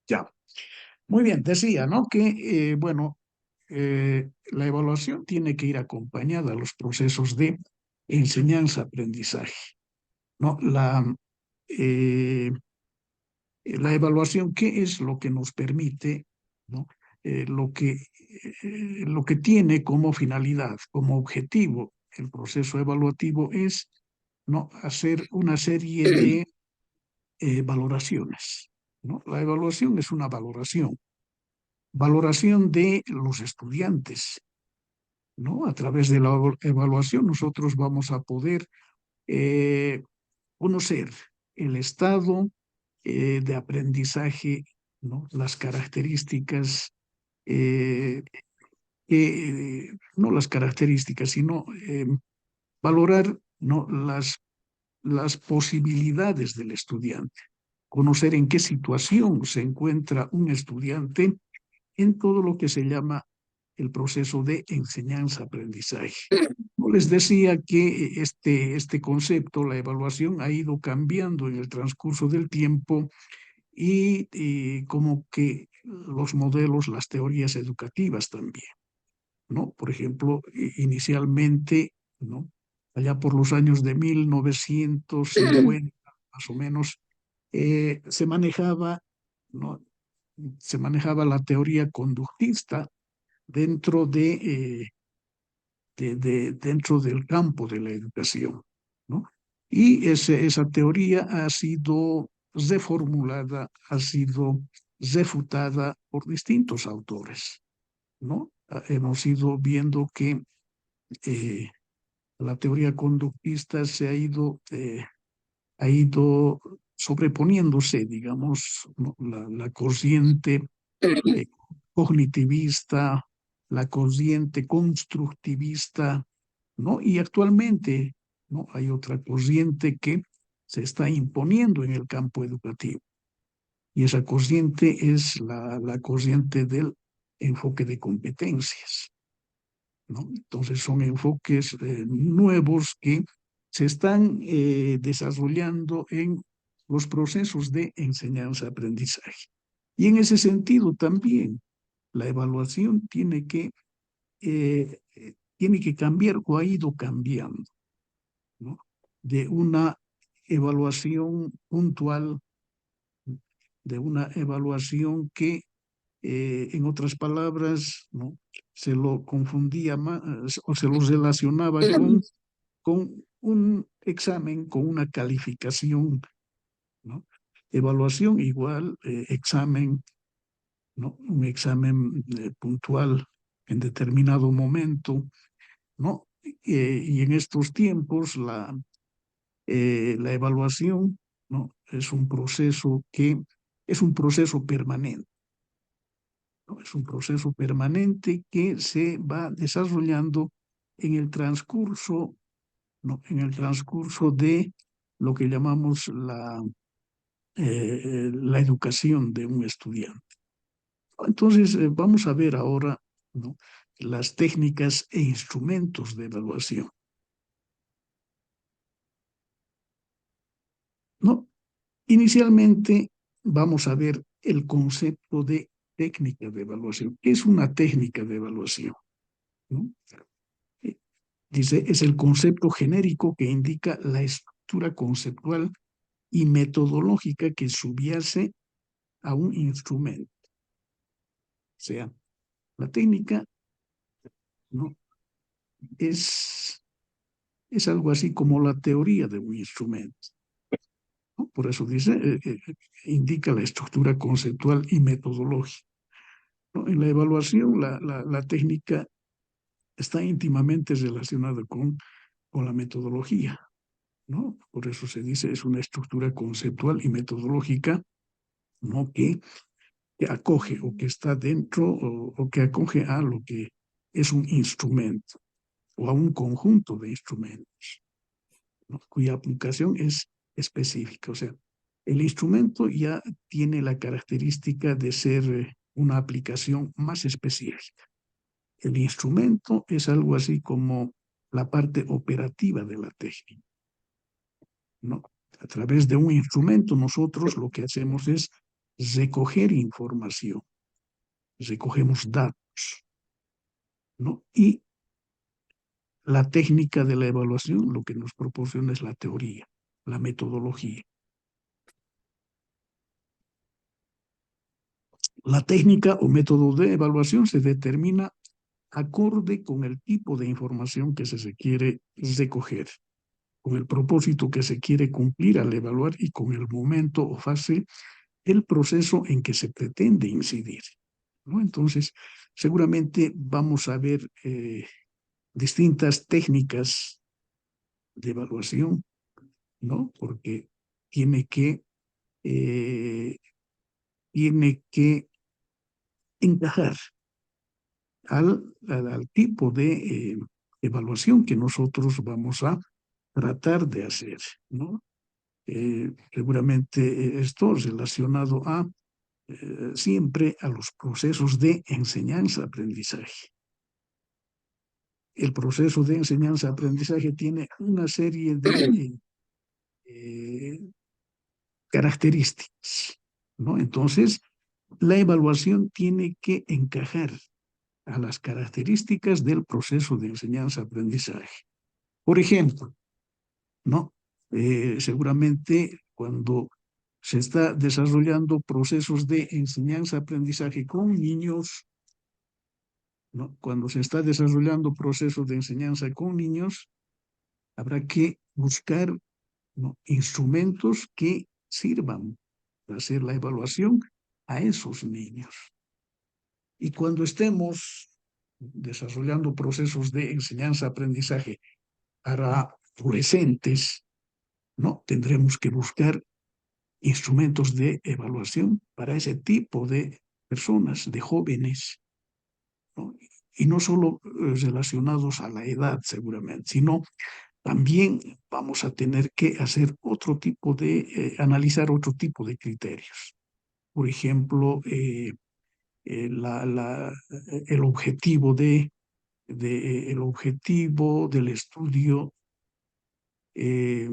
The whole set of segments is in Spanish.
Ya. Muy bien, decía, ¿no? Que, bueno, la evaluación tiene que ir acompañada a los procesos de enseñanza-aprendizaje, ¿no? Eh, la evaluación, ¿qué es lo que nos permite, ¿no? Lo que tiene como finalidad, como objetivo el proceso evaluativo es, ¿no? Hacer una serie de valoraciones, ¿no? La evaluación es una valoración de los estudiantes, ¿no? A través de la evaluación nosotros vamos a poder eh, conocer el estado de aprendizaje, ¿no? Las características, eh, no las características, sino valorar, ¿no? Las posibilidades del estudiante, conocer en qué situación se encuentra un estudiante en todo lo que se llama el proceso de enseñanza-aprendizaje. No les decía que este concepto, la evaluación, ha ido cambiando en el transcurso del tiempo y como que los modelos, las teorías educativas también, ¿no? Por ejemplo, inicialmente, ¿no? Allá por los años de 1950, más o menos, se manejaba, ¿no? Se manejaba la teoría conductista dentro dentro del campo de la educación, ¿no? Y esa teoría ha sido reformulada, ha sido refutada por distintos autores, ¿no? Hemos ido viendo que eh, la teoría conductista ha ido sobreponiéndose, digamos, ¿no? La corriente eh, cognitivista, la corriente constructivista, ¿no? Y actualmente, ¿no? Hay otra corriente que se está imponiendo en el campo educativo. Y esa corriente es la corriente del enfoque de competencias, ¿no? Entonces son enfoques nuevos que se están desarrollando en los procesos de enseñanza-aprendizaje. Y en ese sentido también la evaluación tiene que cambiar o ha ido cambiando, ¿no? De una evaluación puntual, de una evaluación que, en otras palabras, ¿no? Se lo confundía más o se lo relacionaba con un examen, con una calificación, ¿no? Evaluación igual, examen, ¿no? Un examen puntual en determinado momento, ¿no? Y en estos tiempos la evaluación, ¿no? Es un proceso permanente, ¿no? Es un proceso permanente que se va desarrollando en el transcurso, ¿no? En el transcurso de lo que llamamos la educación de un estudiante. Entonces, vamos a ver ahora, ¿no? Las técnicas e instrumentos de evaluación, ¿no? Inicialmente, vamos a ver el concepto de técnica de evaluación. ¿Qué es una técnica de evaluación? ¿No? Eh, Dice, es el concepto genérico que indica la estructura conceptual y metodológica que subyace a un instrumento. O sea, la técnica, ¿no? es, es algo así como la teoría de un instrumento, ¿no? Por eso dice, indica la estructura conceptual y metodológica, ¿no? En la evaluación, la técnica está íntimamente relacionada con la metodología, ¿no? Por eso se dice es una estructura conceptual y metodológica, ¿no? Que acoge o que está dentro o que acoge a lo que es un instrumento o a un conjunto de instrumentos, ¿no? Cuya aplicación es específica. O sea, el instrumento ya tiene la característica de ser una aplicación más específica. El instrumento es algo así como la parte operativa de la técnica, ¿no? A través de un instrumento nosotros lo que hacemos es recoger información, recogemos datos, ¿no? Y la técnica de la evaluación lo que nos proporciona es la teoría, la metodología. La técnica o método de evaluación se determina acorde con el tipo de información que se quiere recoger, con el propósito que se quiere cumplir al evaluar y con el momento o fase del proceso en que se pretende incidir, ¿no? Entonces, seguramente vamos a ver distintas técnicas de evaluación, ¿no? Porque tiene que, eh, tiene que encajar al tipo de evaluación que nosotros vamos a tratar de hacer, ¿no? Seguramente esto relacionado a siempre a los procesos de enseñanza-aprendizaje. El proceso de enseñanza-aprendizaje tiene una serie de eh, características, ¿no? Entonces, la evaluación tiene que encajar a las características del proceso de enseñanza-aprendizaje. Por ejemplo, ¿no? Seguramente cuando se está desarrollando procesos de enseñanza-aprendizaje con niños, ¿no? Cuando se está desarrollando procesos de enseñanza con niños, habrá que buscar, ¿no?, instrumentos que sirvan para hacer la evaluación a esos niños. Y cuando estemos desarrollando procesos de enseñanza-aprendizaje para adolescentes, ¿no?, tendremos que buscar instrumentos de evaluación para ese tipo de personas, de jóvenes, ¿no? Y no solo relacionados a la edad, seguramente, sino también vamos a tener que hacer otro tipo de, analizar otro tipo de criterios. Por ejemplo, el objetivo el objetivo del estudio, eh,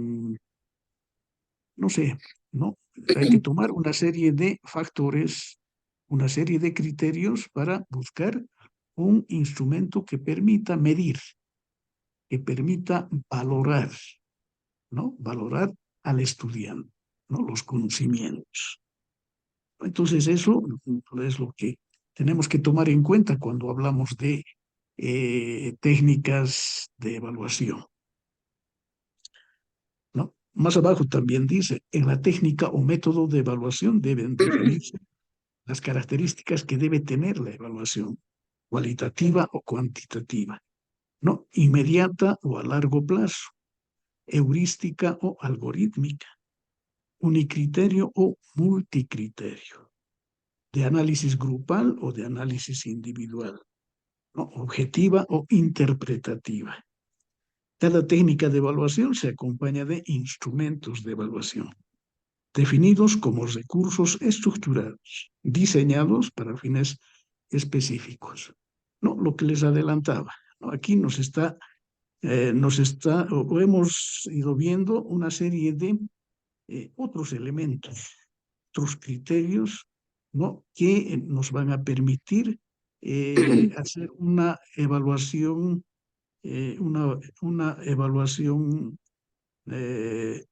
no sé, ¿no? Hay que tomar una serie de factores, una serie de criterios para buscar un instrumento que permita medir, que permita valorar, ¿no? Valorar al estudiante, ¿no? Los conocimientos. Entonces, eso es lo que tenemos que tomar en cuenta cuando hablamos de técnicas de evaluación, ¿no? Más abajo también dice, en la técnica o método de evaluación deben definirse las características que debe tener la evaluación, cualitativa o cuantitativa, ¿no? Inmediata o a largo plazo, heurística o algorítmica, unicriterio o multicriterio, de análisis grupal o de análisis individual, ¿no? Objetiva o interpretativa. Cada técnica de evaluación se acompaña de instrumentos de evaluación, definidos como recursos estructurados, diseñados para fines específicos. No, lo que les adelantaba, ¿no? Aquí o hemos ido viendo una serie de otros elementos, otros criterios, ¿no?, que nos van a permitir hacer una evaluación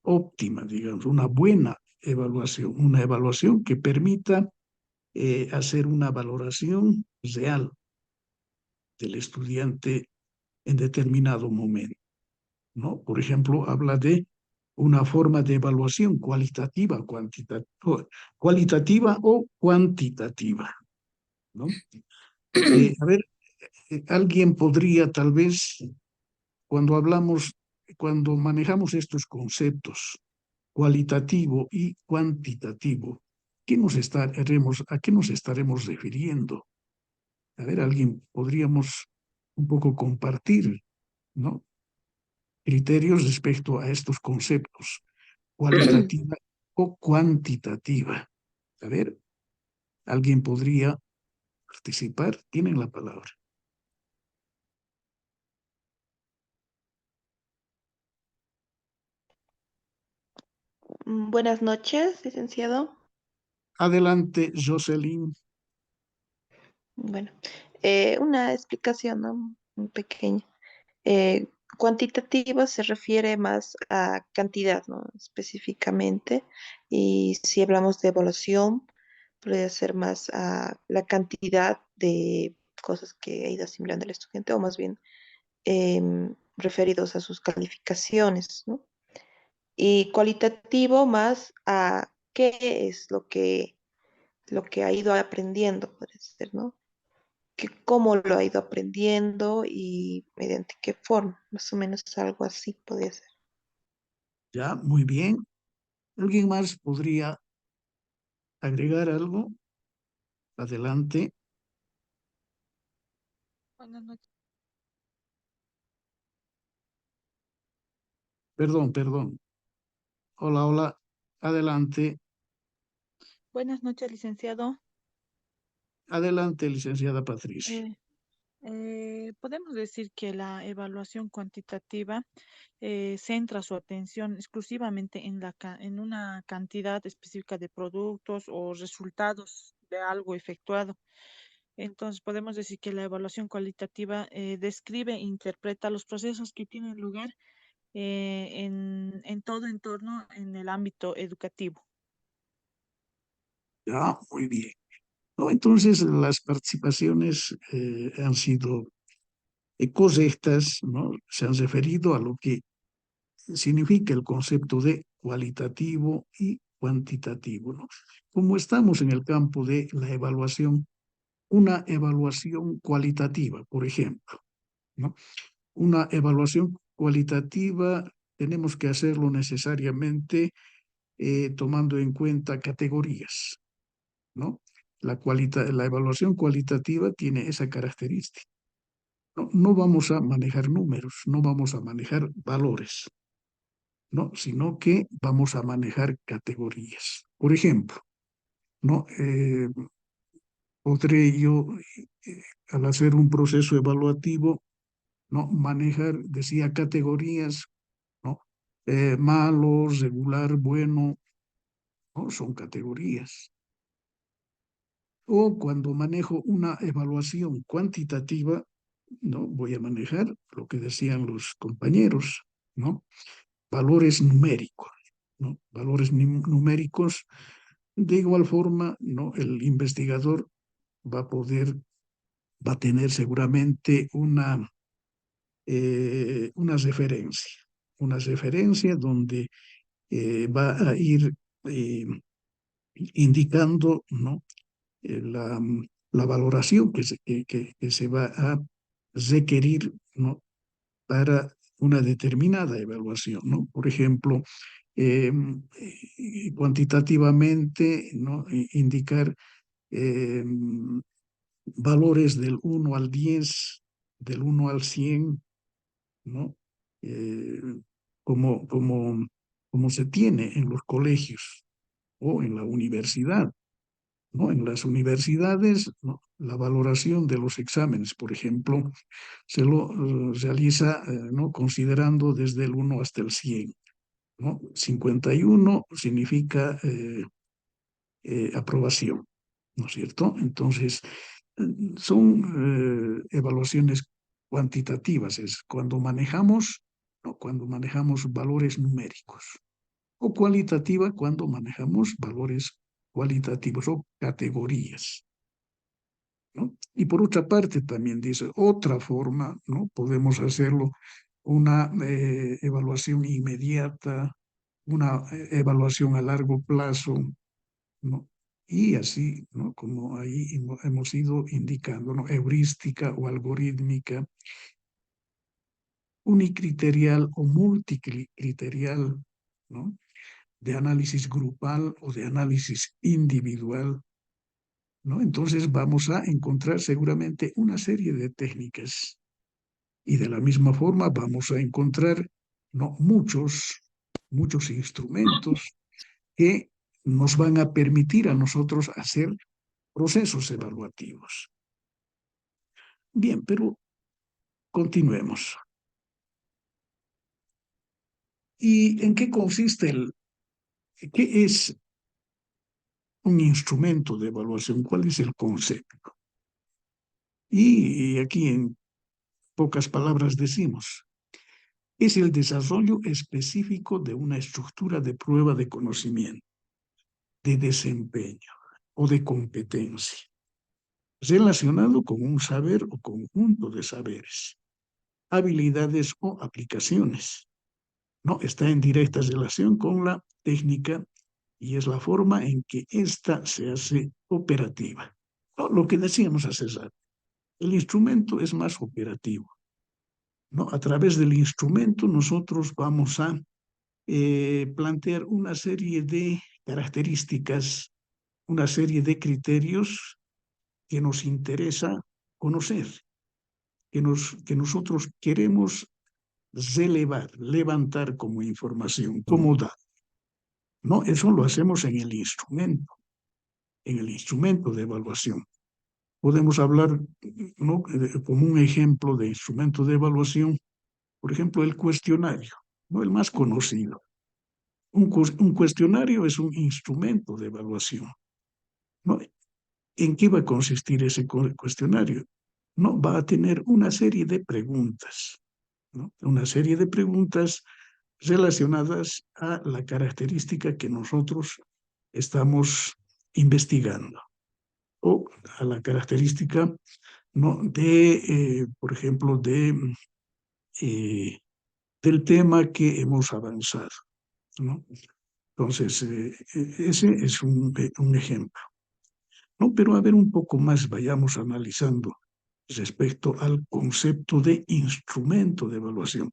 óptima, digamos, una buena evaluación, una evaluación que permita hacer una valoración real del estudiante en determinado momento, ¿no? Por ejemplo, habla de una forma de evaluación cualitativa o cuantitativa, ¿no? A ver, alguien podría tal vez, cuando cuando manejamos estos conceptos, cualitativo y cuantitativo, ¿a qué nos estaremos refiriendo? A ver, alguien podríamos un poco compartir, ¿no?, criterios respecto a estos conceptos, cualitativa o cuantitativa. A ver, alguien podría participar. Tienen la palabra. Buenas noches, licenciado. Adelante, Jocelyn. Bueno, una explicación, ¿no? Muy pequeña. Eh, Cuantitativa se refiere más a cantidad, ¿no? Específicamente. Y si hablamos de evaluación, podría ser más a la cantidad de cosas que ha ido asimilando el estudiante, o más bien referidos a sus calificaciones, ¿no? Y cualitativo más a qué es lo que ha ido aprendiendo, puede ser, ¿no? Que cómo lo ha ido aprendiendo y mediante qué forma, más o menos algo así podría ser. Ya, muy bien. ¿Alguien más podría agregar algo? Adelante. Buenas noches. Perdón, perdón. Hola, hola. Adelante. Buenas noches, licenciado. Adelante, licenciada Patricia. Eh, Podemos decir que la evaluación cuantitativa centra su atención exclusivamente en en una cantidad específica de productos o resultados de algo efectuado. Entonces, podemos decir que la evaluación cualitativa describe e interpreta los procesos que tienen lugar en todo entorno en el ámbito educativo. Ya, muy bien. No, entonces, las participaciones han sido correctas, ¿no? Se han referido a lo que significa el concepto de cualitativo y cuantitativo, ¿no? Como estamos en el campo de la evaluación, una evaluación cualitativa, por ejemplo, ¿no? Una evaluación cualitativa tenemos que hacerlo necesariamente tomando en cuenta categorías, ¿no? La evaluación cualitativa tiene esa característica. No, no vamos a manejar números, no vamos a manejar valores, ¿no? Sino que vamos a manejar categorías. Por ejemplo, ¿no? Podré yo, al hacer un proceso evaluativo, ¿no? Manejar, decía, categorías, ¿no? Malo, regular, bueno, ¿no? Son categorías. O cuando manejo una evaluación cuantitativa, ¿no? Voy a manejar lo que decían los compañeros, ¿no? Valores numéricos, ¿no? Valores numéricos. De igual forma, ¿no? El investigador va a poder, va a tener seguramente una referencia donde va a ir eh, indicando, ¿no? La valoración que se va a requerir, ¿no? Para una determinada evaluación, ¿no? Por ejemplo, cuantitativamente, ¿no? Indicar eh, valores del 1 al 10, del 1 al 100, ¿no? Eh, como, como, como se tiene en los colegios o en la universidad, ¿no? En las universidades, ¿no? La valoración de los exámenes, por ejemplo, se lo realiza, ¿no? Considerando desde el 1 hasta el 100, ¿no? 51 significa aprobación, ¿no es cierto? Entonces, son evaluaciones cuantitativas, es cuando manejamos, ¿no? Cuando manejamos valores numéricos, o cualitativa cuando manejamos valores cualitativos o categorías, ¿no? Y por otra parte, también dice otra forma, ¿no? Podemos hacerlo una evaluación inmediata, una evaluación a largo plazo, ¿no? Y así, ¿no? Como ahí hemos ido indicando, ¿no? Heurística o algorítmica, unicriterial o multicriterial, ¿no? De análisis grupal o de análisis individual, ¿no? Entonces vamos a encontrar seguramente una serie de técnicas y de la misma forma vamos a encontrar, ¿no? Muchos instrumentos que nos van a permitir a nosotros hacer procesos evaluativos. Bien, pero continuemos. ¿Y en qué consiste qué es un instrumento de evaluación, ¿cuál es el concepto? Y aquí en pocas palabras decimos, es el desarrollo específico de una estructura de prueba de conocimiento, de desempeño o de competencia, relacionado con un saber o conjunto de saberes, habilidades o aplicaciones. No, está en directa relación con la técnica y es la forma en que ésta se hace operativa. No, lo que decíamos hace rato, el instrumento es más operativo, ¿no? A través del instrumento nosotros vamos a plantear una serie de características, una serie de criterios que nos interesa conocer, que nosotros queremos relevar, levantar como información, como datos. No, eso lo hacemos en el instrumento de evaluación. Podemos hablar, ¿no?, como un ejemplo de instrumento de evaluación, por ejemplo, el cuestionario, ¿no?, el más conocido. Un cuestionario es un instrumento de evaluación, ¿no? ¿En qué va a consistir ese cuestionario? No, va a tener una serie de preguntas, ¿no? Una serie de preguntas relacionadas a la característica que nosotros estamos investigando o a la característica, ¿no?, por ejemplo, eh, del tema que hemos avanzado, ¿no? Entonces, ese es un ejemplo, ¿no? Pero a ver un poco más, vayamos analizando respecto al concepto de instrumento de evaluación.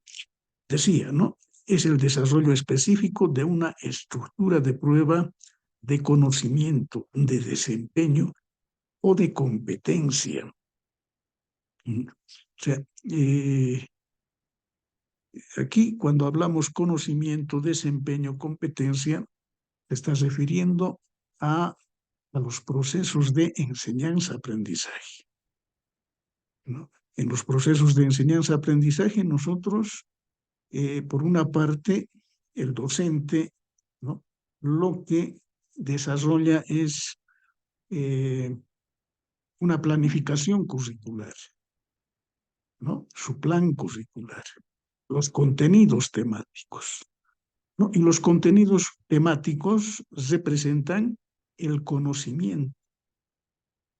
Decía, ¿no? Es el desarrollo específico de una estructura de prueba de conocimiento, de desempeño o de competencia. O sea, aquí cuando hablamos conocimiento, desempeño, competencia, te estás refiriendo a los procesos de enseñanza-aprendizaje, ¿no? En los procesos de enseñanza-aprendizaje nosotros, por una parte, el docente, ¿no?, lo que desarrolla es una planificación curricular, ¿no?, su plan curricular, los contenidos temáticos, ¿no? Y los contenidos temáticos representan el conocimiento,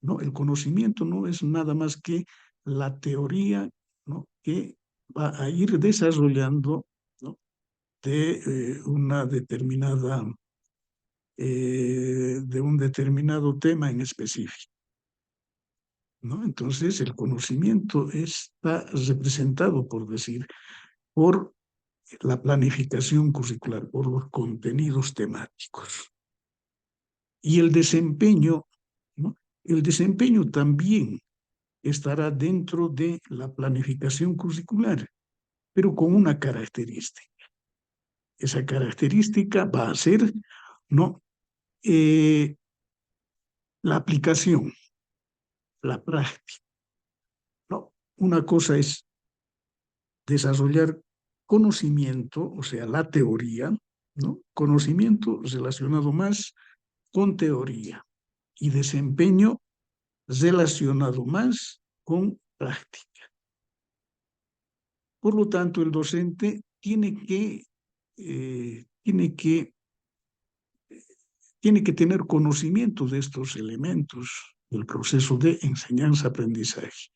¿no? El conocimiento no es nada más que la teoría, ¿no?, que va a ir desarrollando, ¿no?, una determinada, de un determinado tema en específico, ¿no? Entonces, el conocimiento está representado, por decir, por la planificación curricular, por los contenidos temáticos. Y el desempeño, ¿no? El desempeño también estará dentro de la planificación curricular, pero con una característica. Esa característica va a ser, ¿no?, la aplicación, la práctica, ¿no? Una cosa es desarrollar conocimiento, o sea, la teoría, ¿no? Conocimiento relacionado más con teoría y desempeño relacionado más con práctica. Por lo tanto, el docente eh, tiene que, tiene que tener conocimiento de estos elementos del proceso de enseñanza-aprendizaje.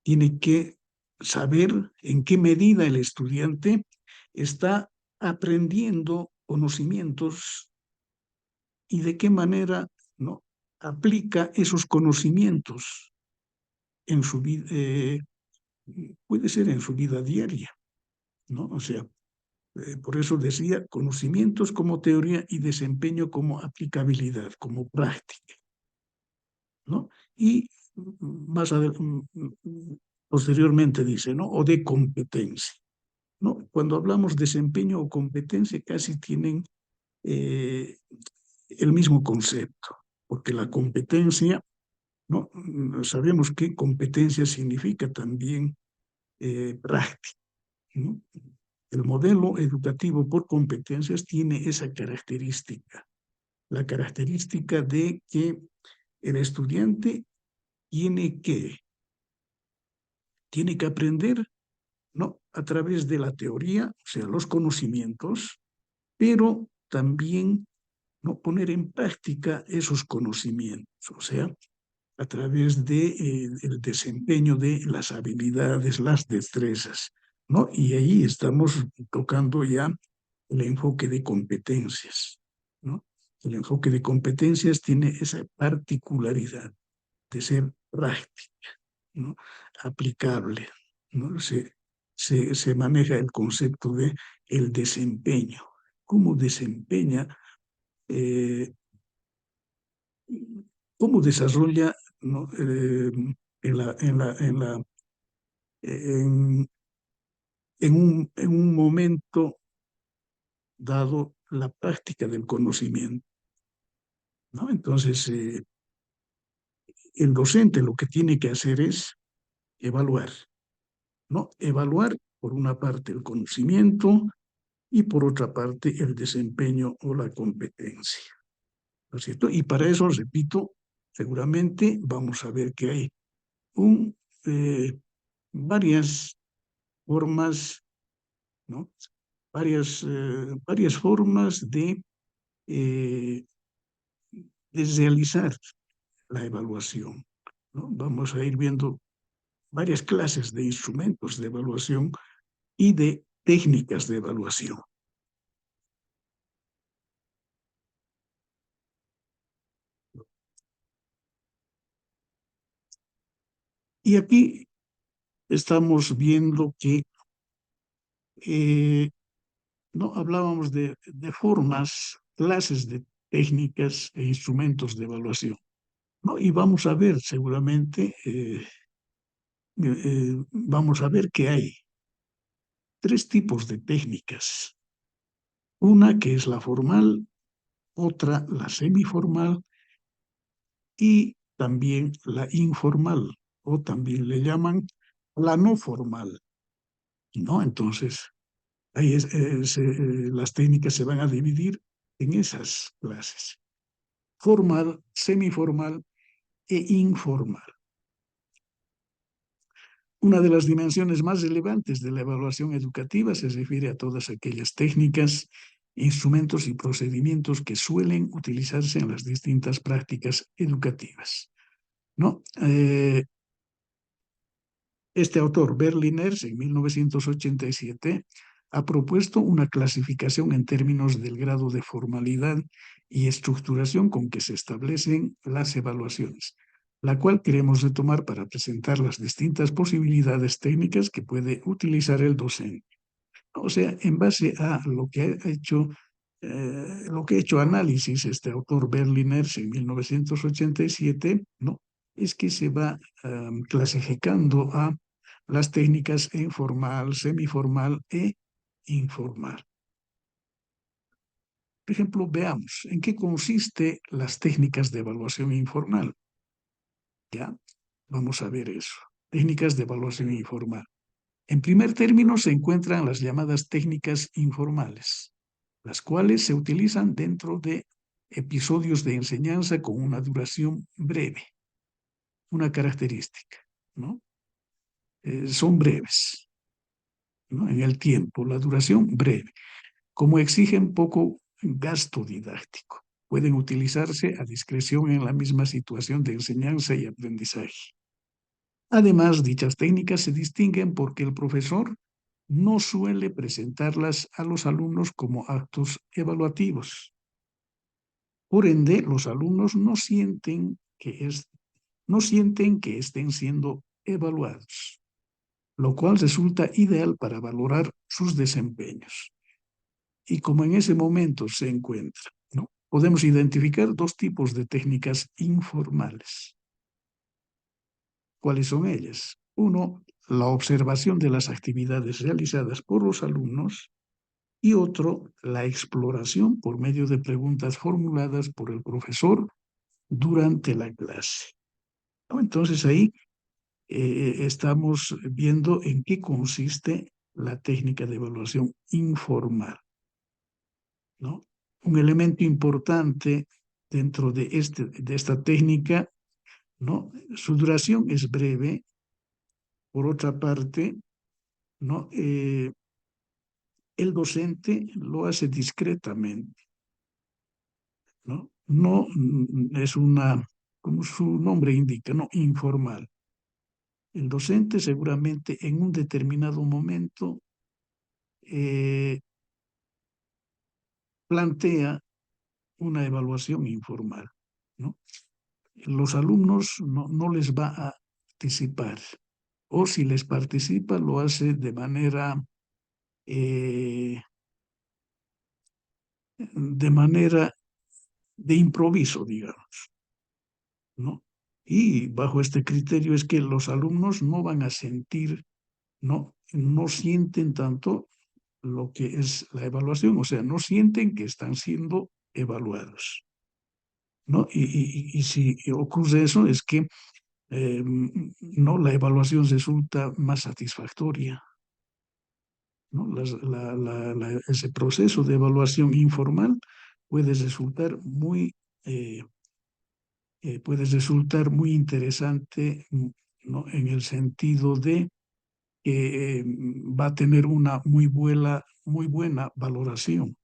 Tiene que saber en qué medida el estudiante está aprendiendo conocimientos y de qué manera, ¿no?, aplica esos conocimientos en su vida, puede ser en su vida diaria, ¿no? O sea, por eso decía conocimientos como teoría y desempeño como aplicabilidad, como práctica, ¿no? Y más posteriormente dice, ¿no?, o de competencia, ¿no? Cuando hablamos de desempeño o competencia casi tienen eh, el mismo concepto, porque la competencia, ¿no?, sabemos que competencia significa también práctica, ¿no? El modelo educativo por competencias tiene esa característica, la característica de que el estudiante tiene que aprender, ¿no?, a través de la teoría, o sea, los conocimientos, pero también no poner en práctica esos conocimientos, o sea, a través de, el desempeño de las habilidades, las destrezas, ¿no? Y ahí estamos tocando ya el enfoque de competencias, ¿no? El enfoque de competencias tiene esa particularidad de ser práctica, ¿no?, aplicable, ¿no? Se maneja el concepto de el desempeño. ¿Cómo desempeña, eh, cómo desarrolla, ¿no?, en la, en la, en la, en, en un momento dado la práctica del conocimiento, ¿no? Entonces, el docente lo que tiene que hacer es evaluar, ¿no? Evaluar, por una parte, el conocimiento y por otra parte, el desempeño o la competencia, ¿no es cierto? Y para eso, repito, seguramente vamos a ver que hay un, varias formas, ¿no? Varias formas eh, de realizar la evaluación, ¿no? Vamos a ir viendo varias clases de instrumentos de evaluación y de técnicas de evaluación. Y aquí estamos viendo que no hablábamos de formas, clases de técnicas e instrumentos de evaluación, ¿no? Y vamos a ver seguramente, vamos a ver que hay tres tipos de técnicas. Una que es la formal, otra la semiformal y también la informal, o también le llaman la no formal, ¿no? Entonces, ahí las técnicas se van a dividir en esas clases: formal, semiformal e informal. Una de las dimensiones más relevantes de la evaluación educativa se refiere a todas aquellas técnicas, instrumentos y procedimientos que suelen utilizarse en las distintas prácticas educativas, ¿no? Este autor, Berliners, en 1987, ha propuesto una clasificación en términos del grado de formalidad y estructuración con que se establecen las evaluaciones, la cual queremos retomar para presentar las distintas posibilidades técnicas que puede utilizar el docente. O sea, en base a lo que ha hecho análisis este autor Berliners en 1987, ¿no?, es que se va clasificando a las técnicas en formal, semiformal e informal. Por ejemplo, veamos en qué consiste las técnicas de evaluación informal. ¿Ya? Vamos a ver eso. Técnicas de evaluación informal. En primer término se encuentran las llamadas técnicas informales, las cuales se utilizan dentro de episodios de enseñanza con una duración breve. Una característica, ¿no? Son breves, ¿no?, en el tiempo, la duración breve. Como exigen poco gasto didáctico, pueden utilizarse a discreción en la misma situación de enseñanza y aprendizaje. Además, dichas técnicas se distinguen porque el profesor no suele presentarlas a los alumnos como actos evaluativos. Por ende, los alumnos no sienten que estén siendo evaluados, lo cual resulta ideal para valorar sus desempeños. Y como en ese momento se encuentra, ¿no?, podemos identificar dos tipos de técnicas informales. ¿Cuáles son ellas? Uno, la observación de las actividades realizadas por los alumnos, y otro, la exploración por medio de preguntas formuladas por el profesor durante la clase, ¿no? Entonces ahí estamos viendo en qué consiste la técnica de evaluación informal, ¿no? Un elemento importante dentro de esta técnica, ¿no? Su duración es breve. Por otra parte, ¿no? El docente lo hace discretamente, ¿no? No es una, como su nombre indica, no informal. El docente seguramente en un determinado momento eh, plantea una evaluación informal, ¿no? Los alumnos no les va a participar, o si les participa, lo hace eh, de manera de improviso, digamos, ¿no? Y bajo este criterio es que los alumnos no van a sentir, no sienten tanto lo que es la evaluación, o sea, no sienten que están siendo evaluados, ¿no? Y si ocurre eso es que no, la evaluación resulta más satisfactoria, ¿no? Ese proceso de evaluación informal puede resultar muy interesante, ¿no? En el sentido de que va a tener una muy buena valoración,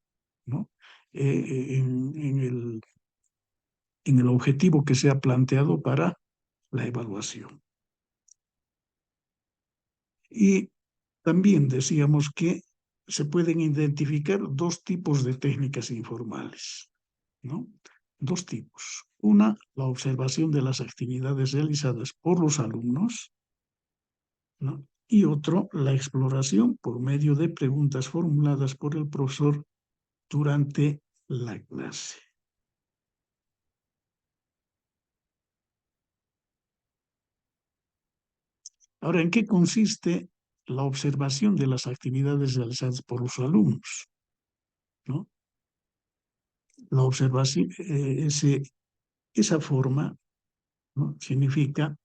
¿no? En el objetivo que se ha planteado para la evaluación. Y también decíamos que se pueden identificar dos tipos de técnicas informales, ¿no? Dos tipos. Una, la observación de las actividades realizadas por los alumnos, ¿no? Y otro, la exploración por medio de preguntas formuladas por el profesor durante la clase. Ahora, ¿en qué consiste la observación de las actividades realizadas por los alumnos? ¿No? La observación, esa forma, ¿no? Significa,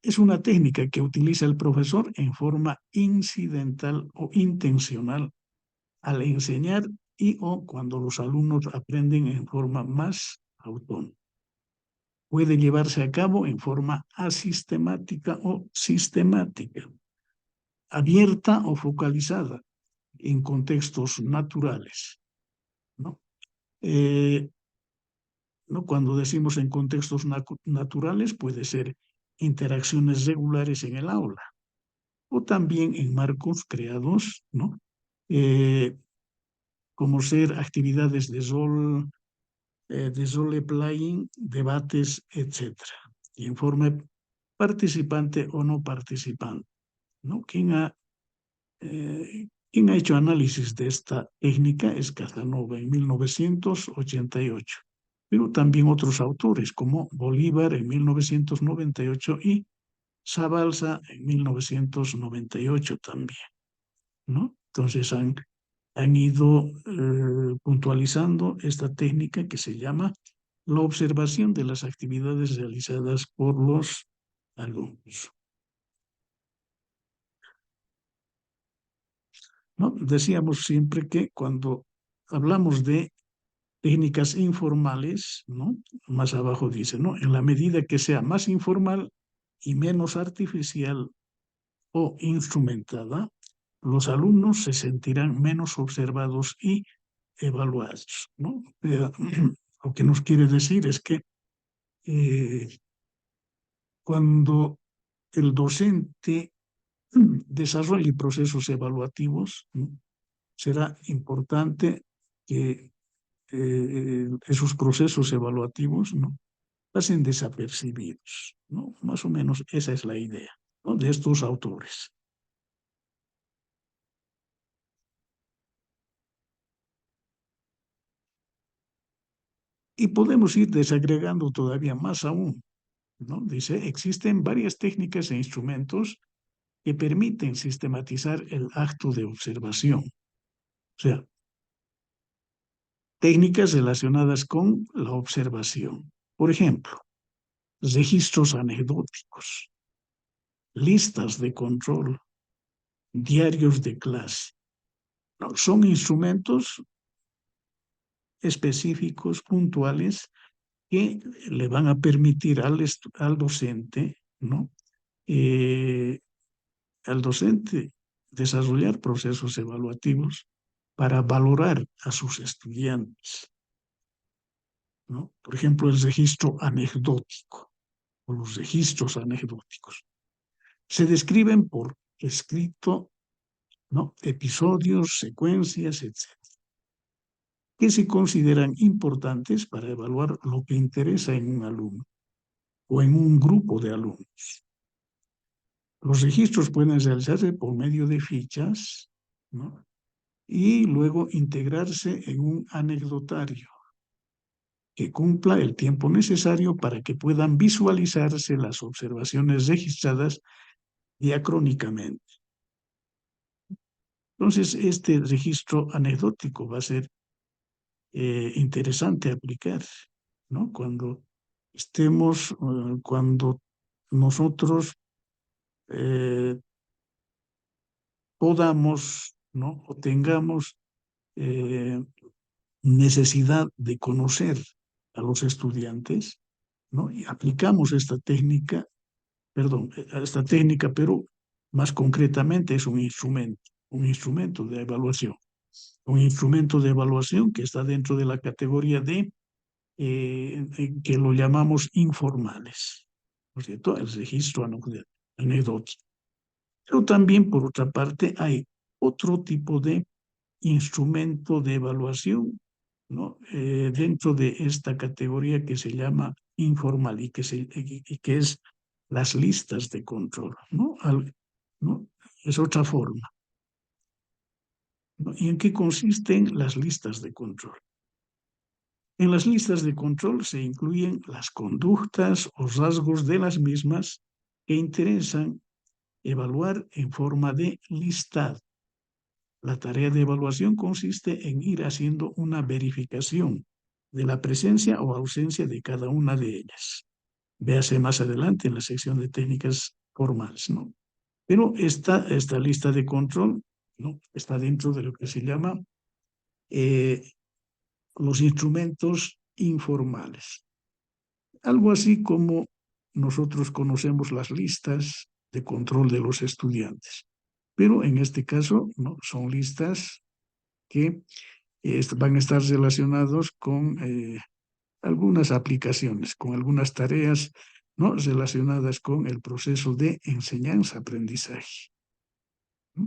es una técnica que utiliza el profesor en forma incidental o intencional al enseñar y o cuando los alumnos aprenden en forma más autónoma. Puede llevarse a cabo en forma asistemática o sistemática, abierta o focalizada en contextos naturales, ¿no? ¿No? Cuando decimos en contextos naturales, puede ser interacciones regulares en el aula o también en marcos creados, ¿no? Eh, como ser actividades de role playing, debates, etcétera, y en forma participante o no participante, ¿no? Quien ha hecho análisis de esta técnica es Casanova en 1988, pero también otros autores como Bolívar en 1998 y Zabalza en 1998 también, ¿no? Entonces han ido puntualizando esta técnica que se llama la observación de las actividades realizadas por los alumnos, ¿no? Decíamos siempre que cuando hablamos de técnicas informales, ¿no? Más abajo dice, ¿no? En la medida que sea más informal y menos artificial o instrumentada, los alumnos se sentirán menos observados y evaluados, ¿no? Lo que nos quiere decir es que eh, cuando el docente desarrolle procesos evaluativos, ¿no? Será importante que esos procesos evaluativos, ¿no? Pasen desapercibidos, ¿no? Más o menos esa es la idea, ¿no? De estos autores. Y podemos ir desagregando todavía más aún, ¿no? Dice, existen varias técnicas e instrumentos que permiten sistematizar el acto de observación. O sea, técnicas relacionadas con la observación. Por ejemplo, registros anecdóticos, listas de control, diarios de clase. No, son instrumentos específicos, puntuales, que le van a permitir al docente, ¿no? Al docente desarrollar procesos evaluativos para valorar a sus estudiantes, ¿no? Por ejemplo, el registro anecdótico o los registros anecdóticos. Se describen por escrito, ¿no? Episodios, secuencias, etc., que se consideran importantes para evaluar lo que interesa en un alumno o en un grupo de alumnos. Los registros pueden realizarse por medio de fichas, ¿no? Y luego integrarse en un anecdotario que cumpla el tiempo necesario para que puedan visualizarse las observaciones registradas diacrónicamente. Entonces, este registro anecdótico va a ser interesante aplicar, ¿no? Cuando nosotros podamos, ¿no? O tengamos eh, necesidad de conocer a los estudiantes, ¿no? Y aplicamos esta técnica, pero más concretamente es un instrumento de evaluación. Un instrumento de evaluación que está dentro de la categoría que lo llamamos informales, ¿no es cierto? El registro anecdótico. Pero también, por otra parte, hay otro tipo de instrumento de evaluación, ¿no? Dentro de esta categoría que se llama informal y que es las listas de control, ¿no? ¿No? Es otra forma, ¿no? ¿Y en qué consisten las listas de control? En las listas de control se incluyen las conductas o rasgos de las mismas que interesan evaluar en forma de listado. La tarea de evaluación consiste en ir haciendo una verificación de la presencia o ausencia de cada una de ellas. Véase más adelante en la sección de técnicas formales, ¿no? Pero esta lista de control, ¿no? Está dentro de lo que se llama eh, los instrumentos informales. Algo así como nosotros conocemos las listas de control de los estudiantes. Pero en este caso, ¿no? Son listas que van a estar relacionados con algunas aplicaciones, con algunas tareas, ¿no? Relacionadas con el proceso de enseñanza-aprendizaje.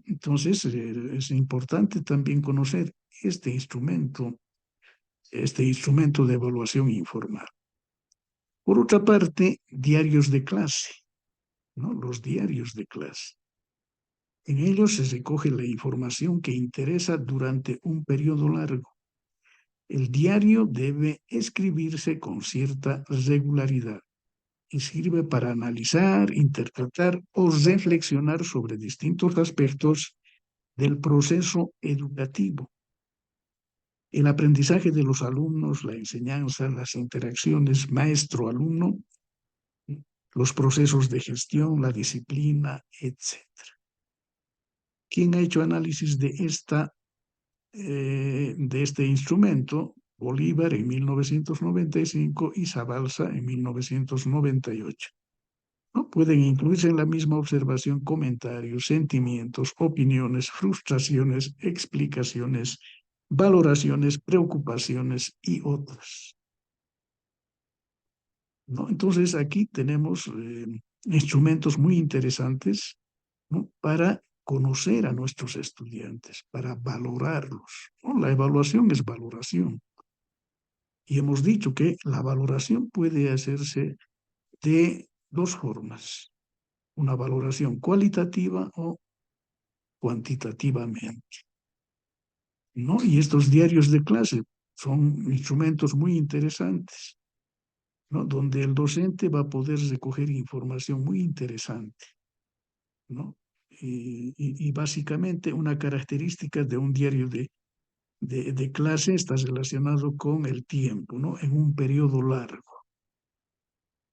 Entonces, es importante también conocer este instrumento de evaluación informal. Por otra parte, diarios de clase, ¿no? Los diarios de clase. En ellos se recoge la información que interesa durante un periodo largo. El diario debe escribirse con cierta regularidad y sirve para analizar, interpretar o reflexionar sobre distintos aspectos del proceso educativo. El aprendizaje de los alumnos, la enseñanza, las interacciones maestro-alumno, los procesos de gestión, la disciplina, etc. ¿Quién ha hecho análisis de este instrumento? Bolívar en 1995 y Zabalza en 1998. ¿No? Pueden incluirse en la misma observación comentarios, sentimientos, opiniones, frustraciones, explicaciones, valoraciones, preocupaciones y otras, ¿no? Entonces aquí tenemos instrumentos muy interesantes, ¿no? Para conocer a nuestros estudiantes, para valorarlos, ¿no? La evaluación es valoración. Y hemos dicho que la valoración puede hacerse de dos formas, una valoración cualitativa o cuantitativamente, ¿no? Y estos diarios de clase son instrumentos muy interesantes, ¿no? Donde el docente va a poder recoger información muy interesante, ¿no? Y básicamente una característica de un diario de clase está relacionado con el tiempo, ¿no? En un periodo largo,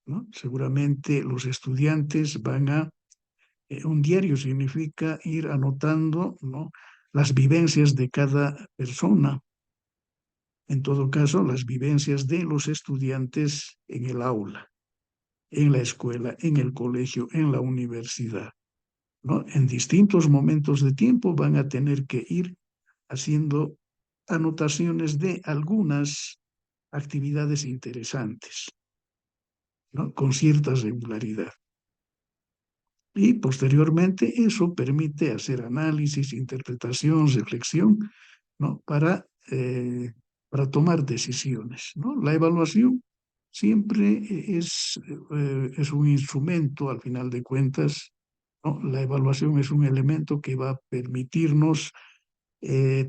¿no? Seguramente los estudiantes un diario significa ir anotando, ¿no? Las vivencias de cada persona, En todo caso, las vivencias de los estudiantes en el aula, en la escuela, en el colegio, en la universidad, ¿no? En distintos momentos de tiempo van a tener que ir haciendo anotaciones de algunas actividades interesantes, ¿no? Con cierta regularidad. Y posteriormente eso permite hacer análisis, interpretación, reflexión, ¿no? Para tomar decisiones, ¿no? La evaluación siempre es un instrumento, al final de cuentas, ¿no? La evaluación es un elemento que va a permitirnos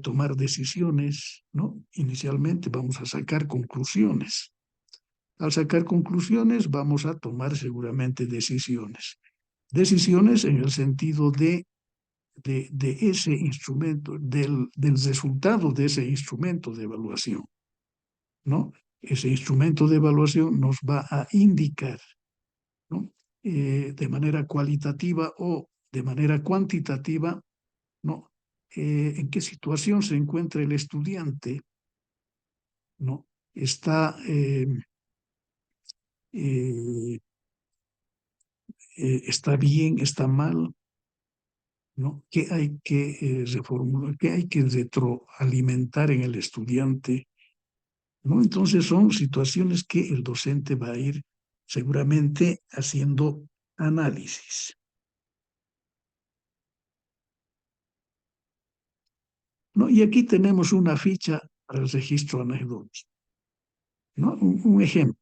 tomar decisiones, ¿no? Inicialmente vamos a sacar conclusiones. Al sacar conclusiones vamos a tomar seguramente decisiones. Decisiones en el sentido de ese instrumento, del resultado de ese instrumento de evaluación, ¿no? Ese instrumento de evaluación nos va a indicar, ¿no? De manera cualitativa o de manera cuantitativa, ¿no? En qué situación se encuentra el estudiante, ¿no? Está, eh, está bien, está mal, ¿no? ¿Qué hay que reformular, qué hay que retroalimentar en el estudiante, ¿no? Entonces son situaciones que el docente va a ir seguramente haciendo análisis, ¿no? Y aquí tenemos una ficha para el registro anecdótico, ¿no? Un ejemplo,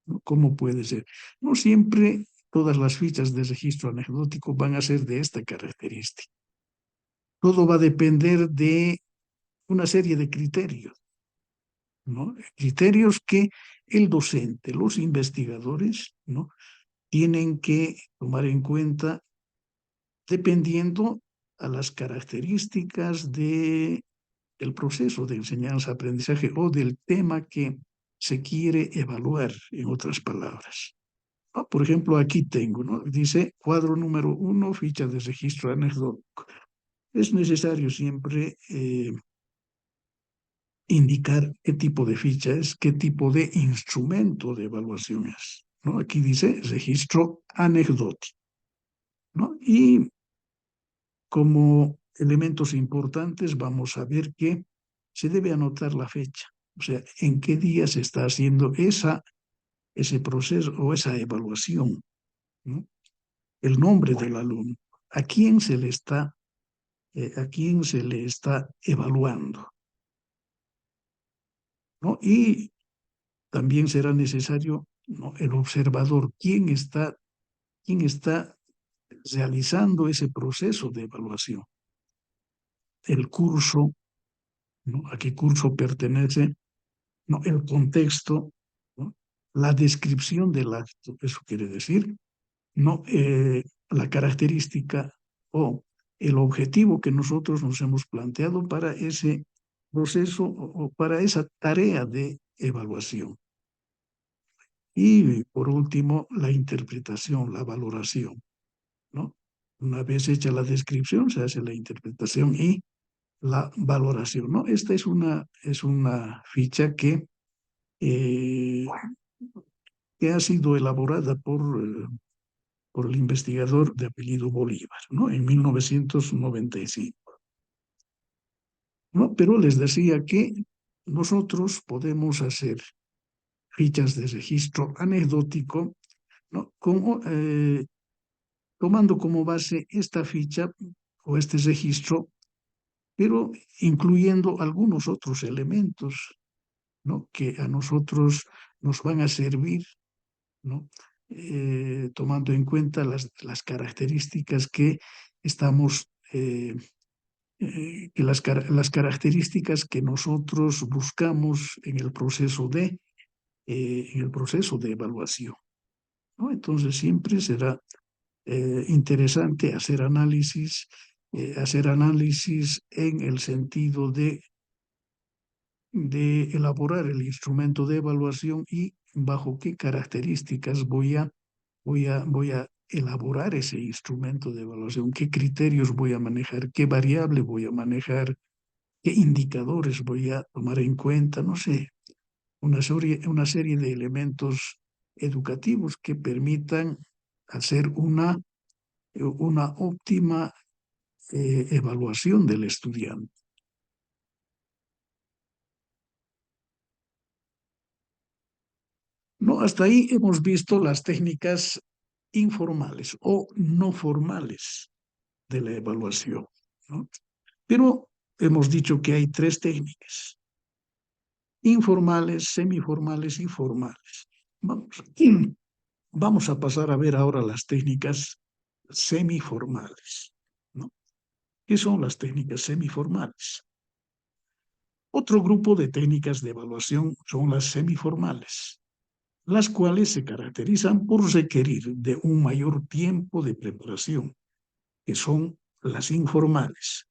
¿no? ¿Cómo puede ser? No siempre todas las fichas de registro anecdótico van a ser de esta característica. Todo va a depender de una serie de criterios, ¿no? Criterios que el docente, los investigadores, ¿no? Tienen que tomar en cuenta dependiendo a las características del proceso de enseñanza-aprendizaje o del tema que se quiere evaluar, en otras palabras. ¿No? Por ejemplo, aquí tengo, ¿no? Dice cuadro número 1, ficha de registro anecdótico. Es necesario siempre indicar qué tipo de ficha es, qué tipo de instrumento de evaluación es, ¿no? Aquí dice registro anecdótico, ¿no? Y como elementos importantes vamos a ver que se debe anotar la fecha, o sea, en qué día se está haciendo ese proceso o esa evaluación, ¿no? El nombre del alumno, a quién a quién se le está evaluando, ¿no? Y también será necesario, ¿no? El observador, quién está realizando ese proceso de evaluación, el curso, ¿no? ¿A qué curso pertenece? ¿No? El contexto, ¿no? La descripción del acto, eso quiere decir, ¿no? La característica o el objetivo que nosotros nos hemos planteado para ese proceso o para esa tarea de evaluación. Y por último, la interpretación, la valoración, ¿no? Una vez hecha la descripción, se hace la interpretación y la valoración, ¿no? Esta es una ficha eh, que ha sido elaborada por el investigador de apellido Bolívar, ¿no? En 1995, ¿no? Pero les decía que nosotros podemos hacer fichas de registro anecdótico, ¿no? Tomando como base esta ficha o este registro, pero incluyendo algunos otros elementos, ¿no? Que a nosotros nos van a servir, ¿no? Tomando en cuenta las características que estamos, las características que nosotros buscamos en el proceso de evaluación, ¿no? Entonces siempre será interesante hacer análisis en el sentido de elaborar el instrumento de evaluación y bajo qué características voy a elaborar ese instrumento de evaluación, qué criterios voy a manejar, qué variable voy a manejar, qué indicadores voy a tomar en cuenta, no sé, una serie de elementos educativos que permitan hacer una óptima evaluación del estudiante. No, hasta ahí hemos visto las técnicas informales o no formales de la evaluación, ¿no? Pero hemos dicho que hay tres técnicas: informales, semiformales y formales. Vamos, vamos a pasar a ver ahora las técnicas semiformales, ¿no? ¿Qué son las técnicas semiformales? Otro grupo de técnicas de evaluación son las semiformales, las cuales se caracterizan por requerir de un mayor tiempo de preparación, que son las informales.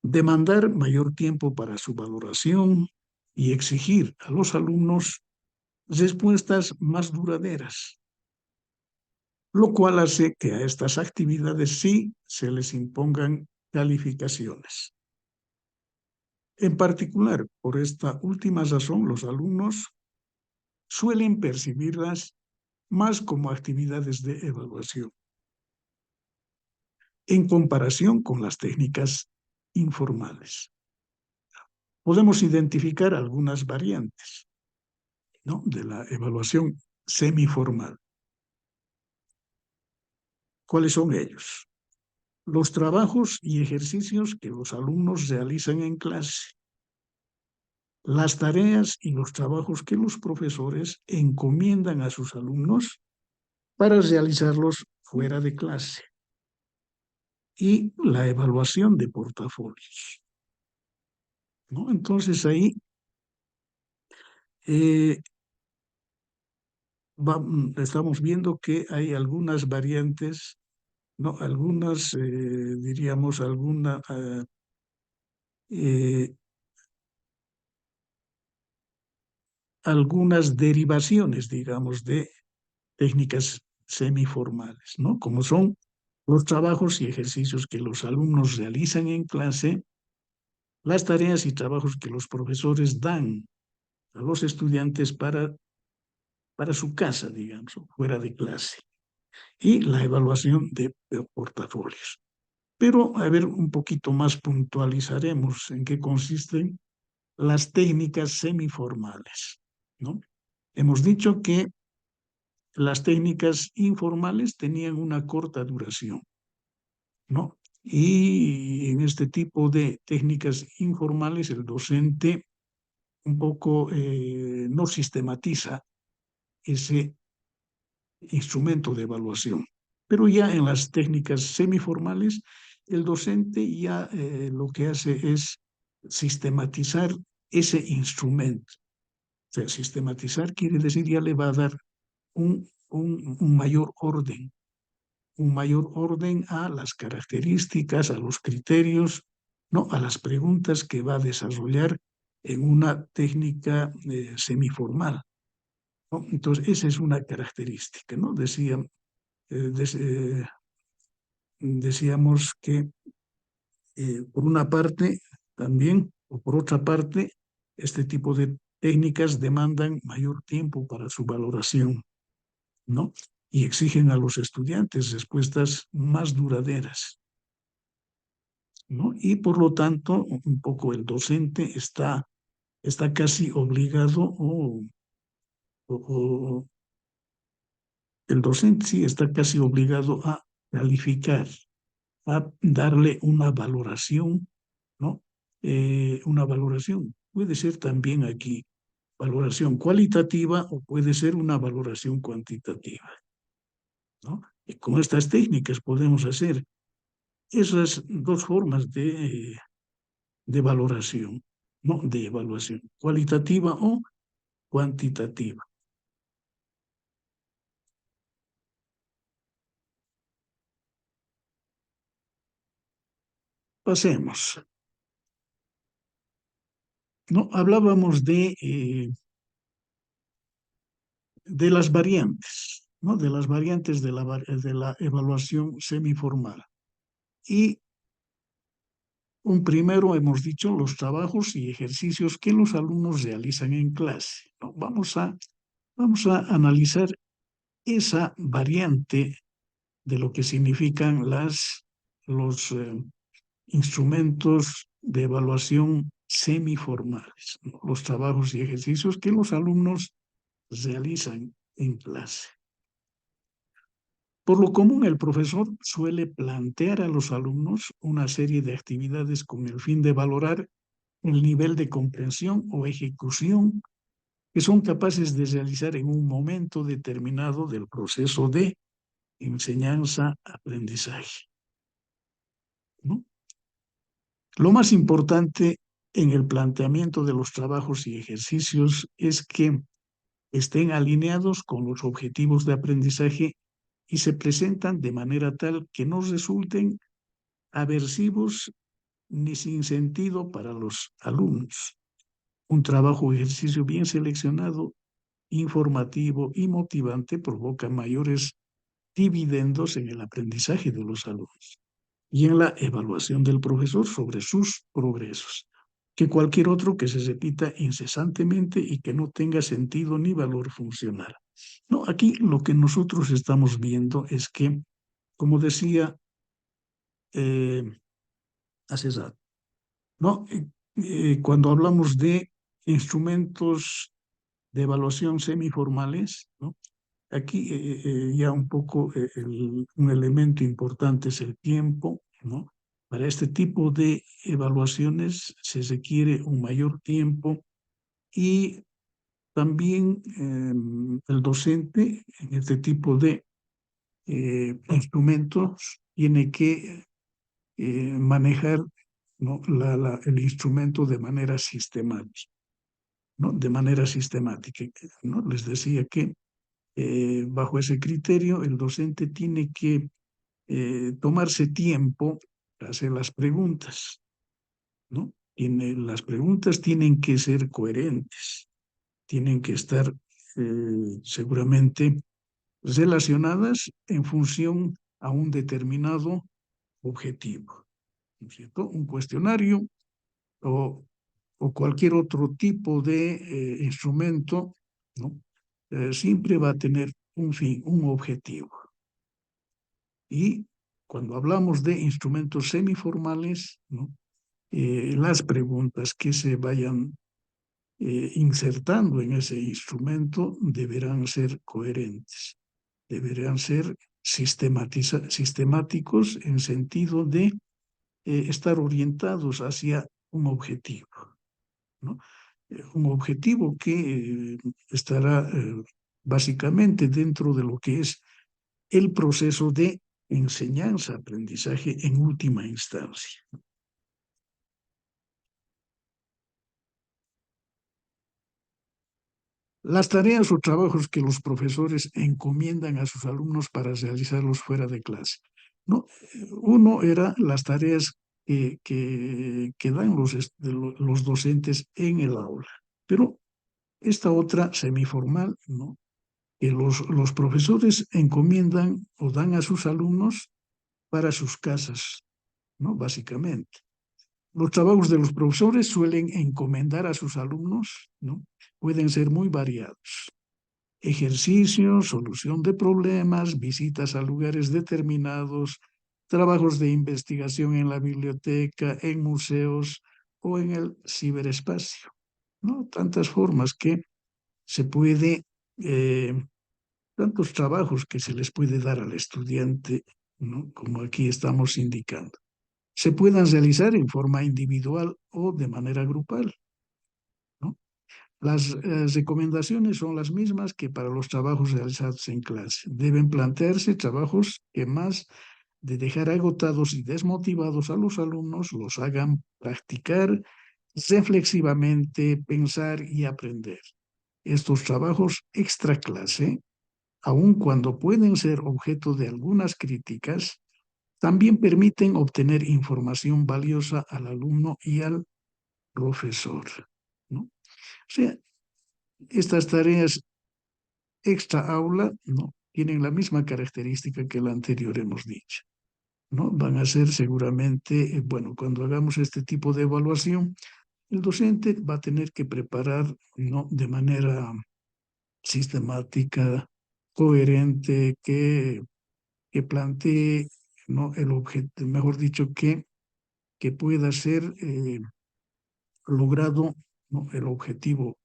Demandar mayor tiempo para su valoración y exigir a los alumnos respuestas más duraderas, lo cual hace que a estas actividades sí se les impongan calificaciones. En particular, por esta última razón, los alumnos suelen percibirlas más como actividades de evaluación, en comparación con las técnicas informales. Podemos identificar algunas variantes, ¿no?, de la evaluación semiformal. ¿Cuáles son ellos? Los trabajos y ejercicios que los alumnos realizan en clase, las tareas y los trabajos que los profesores encomiendan a sus alumnos para realizarlos fuera de clase, y la evaluación de portafolios, ¿no? Entonces ahí eh, estamos viendo que hay algunas variantes, ¿no? Algunas, diríamos, eh, algunas derivaciones, digamos, de técnicas semiformales, ¿no? Como son los trabajos y ejercicios que los alumnos realizan en clase, las tareas y trabajos que los profesores dan a los estudiantes para su casa, digamos, fuera de clase, y la evaluación de portafolios. Pero, a ver, un poquito más puntualizaremos en qué consisten las técnicas semiformales, ¿no? Hemos dicho que las técnicas informales tenían una corta duración, ¿no? Y en este tipo de técnicas informales el docente un poco no sistematiza ese instrumento de evaluación. Pero ya en las técnicas semiformales, el docente ya lo que hace es sistematizar ese instrumento. O sea, sistematizar quiere decir ya le va a dar un mayor orden a las características, a los criterios, ¿no?, a las preguntas que va a desarrollar en una técnica semiformal, ¿no? Entonces, esa es una característica, ¿no? Decíamos que por una parte también, o por otra parte, este tipo de técnicas demandan mayor tiempo para su valoración, ¿no? Y exigen a los estudiantes respuestas más duraderas, ¿no? Y por lo tanto, un poco el docente está casi obligado, o el docente sí está casi obligado a calificar, a darle una valoración, ¿no? Una valoración. Puede ser también aquí valoración cualitativa o puede ser una valoración cuantitativa, ¿no? Y con estas técnicas podemos hacer esas dos formas de valoración, ¿no? De evaluación, cualitativa o cuantitativa. Pasemos, ¿no? Hablábamos de las variantes, ¿no? De las variantes de la, de la evaluación semiformal. Y Un primero, hemos dicho, los trabajos y ejercicios que los alumnos realizan en clase, ¿no? Vamos a analizar esa variante de lo que significan los instrumentos de evaluación semiformales, ¿no? Los trabajos y ejercicios que los alumnos realizan en clase. Por lo común, el profesor suele plantear a los alumnos una serie de actividades con el fin de valorar el nivel de comprensión o ejecución que son capaces de realizar en un momento determinado del proceso de enseñanza-aprendizaje, ¿no? Lo más importante en el planteamiento de los trabajos y ejercicios es que estén alineados con los objetivos de aprendizaje y se presentan de manera tal que no resulten aversivos ni sin sentido para los alumnos. Un trabajo o ejercicio bien seleccionado, informativo y motivante provoca mayores dividendos en el aprendizaje de los alumnos y en la evaluación del profesor sobre sus progresos, que cualquier otro que se repita incesantemente y que no tenga sentido ni valor funcional. No, aquí lo que nosotros estamos viendo es que, como decía eh, hace rato, ¿no? Cuando hablamos de instrumentos de evaluación semiformales, ¿no? Aquí ya un poco un elemento importante es el tiempo, ¿no? Para este tipo de evaluaciones se requiere un mayor tiempo y también el docente en este tipo de instrumentos tiene que manejar, ¿no? El instrumento de manera sistemática, ¿no? De manera sistemática, ¿no? Les decía que bajo ese criterio el docente tiene que tomarse tiempo para hacer las preguntas, ¿no? Las preguntas tienen que ser coherentes, tienen que estar seguramente relacionadas en función a un determinado objetivo, ¿no es cierto? Un cuestionario o, o cualquier otro tipo de instrumento, ¿no? Siempre va a tener un fin, un objetivo. Y cuando hablamos de instrumentos semiformales, ¿no? Las preguntas que se vayan insertando en ese instrumento deberán ser coherentes, deberán ser sistemáticos en sentido de estar orientados hacia un objetivo, ¿no? Un objetivo que estará básicamente dentro de lo que es el proceso de enseñanza-aprendizaje en última instancia. Las tareas o trabajos que los profesores encomiendan a sus alumnos para realizarlos fuera de clase, ¿no? Uno era las tareas que dan los docentes en el aula, pero esta otra semiformal, ¿no? Que los profesores encomiendan o dan a sus alumnos para sus casas, ¿no? Básicamente. Los trabajos de los profesores suelen encomendar a sus alumnos, ¿no? Pueden ser muy variados. Ejercicios, solución de problemas, visitas a lugares determinados, trabajos de investigación en la biblioteca, en museos o en el ciberespacio, ¿no? Tantas formas que se puede, eh, tantos trabajos que se les puede dar al estudiante, ¿no? Como aquí estamos indicando. Se puedan realizar en forma individual o de manera grupal, ¿no? Las recomendaciones son las mismas que para los trabajos realizados en clase. Deben plantearse trabajos que más de dejar agotados y desmotivados a los alumnos, los hagan practicar reflexivamente, pensar y aprender. Estos trabajos extra clase, aun cuando pueden ser objeto de algunas críticas, también permiten obtener información valiosa al alumno y al profesor, ¿no? O sea, estas tareas extra aula, ¿no? Tienen la misma característica que la anterior hemos dicho, ¿no? Van a ser seguramente, bueno, cuando hagamos este tipo de evaluación, el docente va a tener que preparar, ¿no? De manera sistemática, coherente, que plantee, ¿no? El objeto, mejor dicho, que pueda ser logrado, ¿no? El objetivo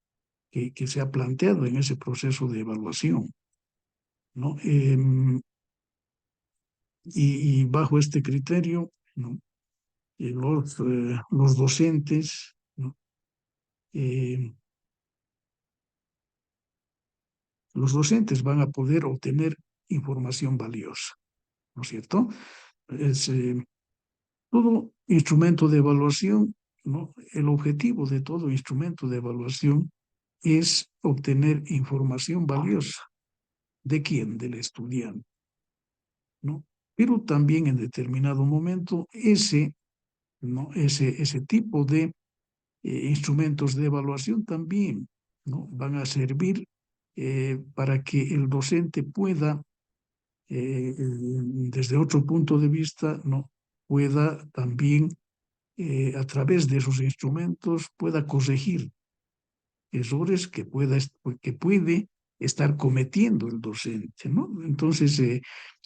que se ha planteado en ese proceso de evaluación, ¿no? Y bajo este criterio, ¿no? Los docentes, ¿no? Eh, los docentes van a poder obtener información valiosa, ¿no es cierto? Es, todo instrumento de evaluación, ¿no? El objetivo de todo instrumento de evaluación es obtener información valiosa. ¿De quién? Del estudiante, ¿no? Pero también en determinado momento ¿no? Ese tipo de instrumentos de evaluación también, ¿no? Van a servir para que el docente pueda, desde otro punto de vista, ¿no? Pueda también, a través de esos instrumentos, pueda corregir errores que puede estar cometiendo el docente, ¿no? Entonces,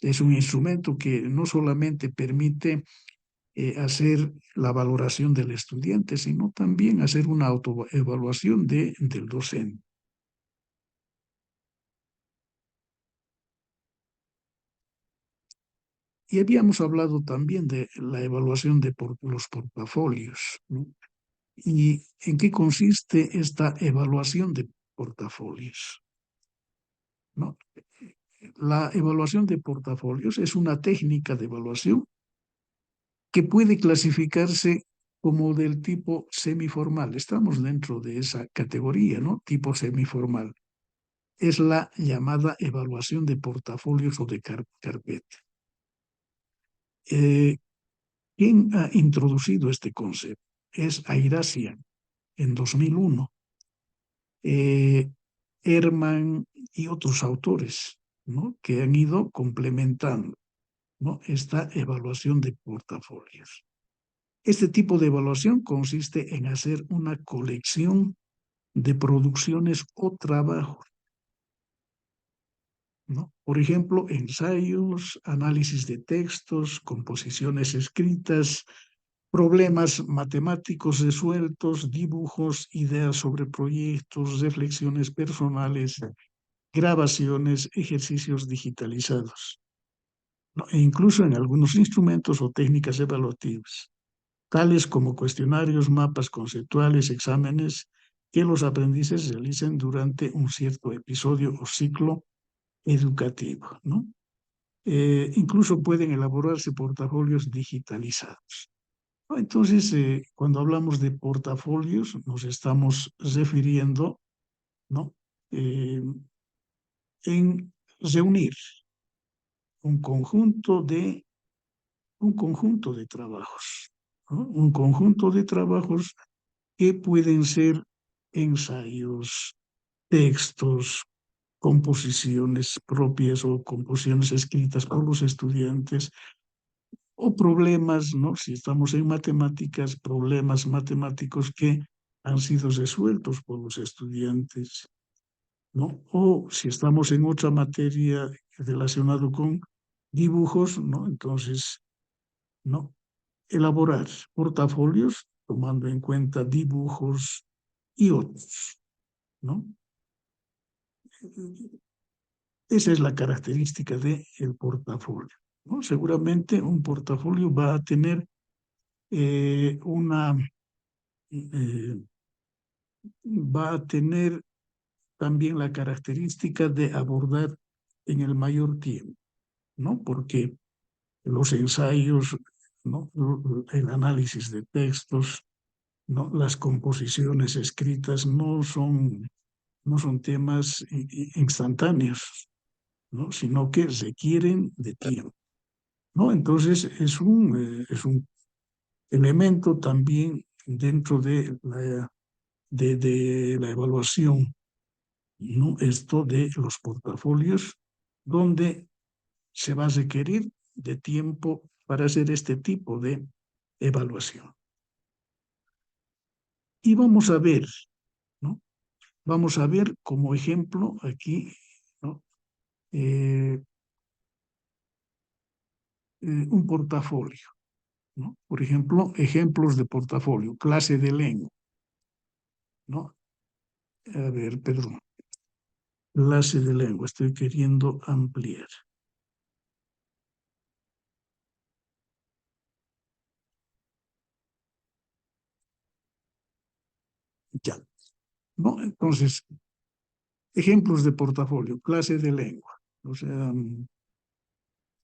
es un instrumento que no solamente permite hacer la valoración del estudiante, sino también hacer una autoevaluación del docente. Y habíamos hablado también de la evaluación de los portafolios, ¿no? ¿Y en qué consiste esta evaluación de portafolios? ¿No? La evaluación de portafolios es una técnica de evaluación que puede clasificarse como del tipo semiformal. Estamos dentro de esa categoría, ¿no? Tipo semiformal. Es la llamada evaluación de portafolios o de carpeta. ¿Quién ha introducido este concepto? Es Airasian en 2001. Herman y otros autores, ¿no? Que han ido complementando, ¿no? Esta evaluación de portafolios. Este tipo de evaluación consiste en hacer una colección de producciones o trabajos, ¿no? Por ejemplo, ensayos, análisis de textos, composiciones escritas, problemas matemáticos resueltos, dibujos, ideas sobre proyectos, reflexiones personales, grabaciones, ejercicios digitalizados, ¿no? E incluso en algunos instrumentos o técnicas evaluativas, tales como cuestionarios, mapas conceptuales, exámenes que los aprendices realicen durante un cierto episodio o ciclo educativo, ¿no? Incluso pueden elaborarse portafolios digitalizados, ¿no? Entonces, cuando hablamos de portafolios, nos estamos refiriendo, ¿no? Eh, en reunir un conjunto de, un conjunto de trabajos, ¿no? Un conjunto de trabajos que pueden ser ensayos, textos, composiciones propias o composiciones escritas por los estudiantes, o problemas, ¿no? Si estamos en matemáticas, problemas matemáticos que han sido resueltos por los estudiantes, ¿no? O si estamos en otra materia relacionada con dibujos, ¿no? Entonces, ¿no? Elaborar portafolios tomando en cuenta dibujos y otros, ¿no? Esa es la característica del portafolio, ¿no? Seguramente un portafolio va a tener eh, una, eh, va a tener también la característica de abordar en el mayor tiempo, ¿no? Porque los ensayos, ¿no? El análisis de textos, ¿no? Las composiciones escritas no son temas instantáneos, ¿no? Sino que requieren de tiempo, ¿no? Entonces es un elemento también dentro de la evaluación, ¿no? Esto de los portafolios, donde se va a requerir de tiempo para hacer este tipo de evaluación. Y vamos a ver, ¿no? Vamos a ver como ejemplo aquí, ¿no? Un portafolio, ¿no? Por ejemplo, ejemplos de portafolio, clase de lengua, ¿no? A ver, perdón, clase de lengua, estoy queriendo ampliar. Ya, ¿no? Entonces, ejemplos de portafolio, clase de lengua, o sea,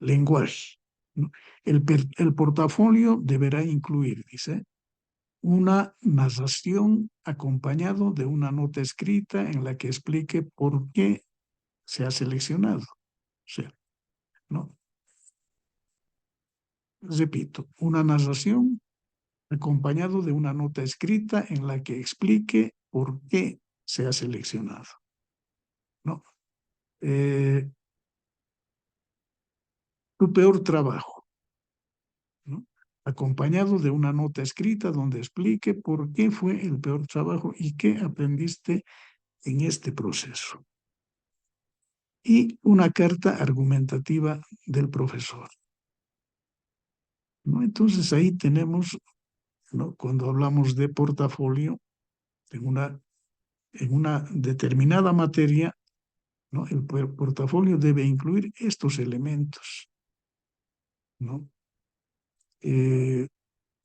lenguaje, ¿no? El portafolio deberá incluir, dice, una narración acompañado de una nota escrita en la que explique por qué se ha seleccionado. O sea, ¿no? Repito, una narración acompañado de una nota escrita en la que explique por qué se ha seleccionado, ¿no? Tu peor trabajo, ¿no? Acompañado de una nota escrita donde explique por qué fue el peor trabajo y qué aprendiste en este proceso. Y una carta argumentativa del profesor, ¿no? Entonces ahí tenemos, ¿no? Cuando hablamos de portafolio en una determinada materia, ¿no? El portafolio debe incluir estos elementos, ¿no? Eh,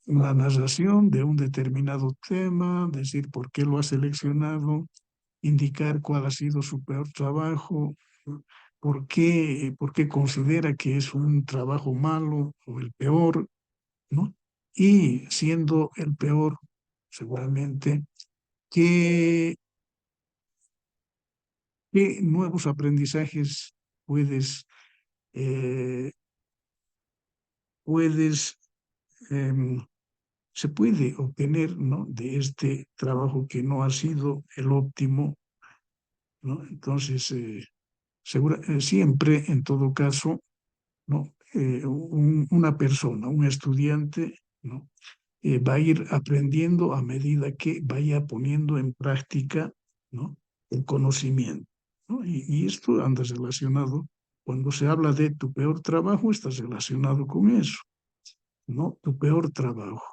una narración de un determinado tema, decir por qué lo ha seleccionado, indicar cuál ha sido su peor trabajo, por qué considera que es un trabajo malo o el peor, ¿no? Y siendo el peor, seguramente, ¿qué, qué nuevos aprendizajes puedes, eh, puedes se puede obtener, ¿no? De este trabajo que no ha sido el óptimo, ¿no? Entonces, siempre, en todo caso, ¿no? Una persona, un estudiante, ¿no? Va a ir aprendiendo a medida que vaya poniendo en práctica, ¿no? El conocimiento, ¿no? Y esto anda relacionado, cuando se habla de tu peor trabajo, está relacionado con eso, ¿no? Tu peor trabajo.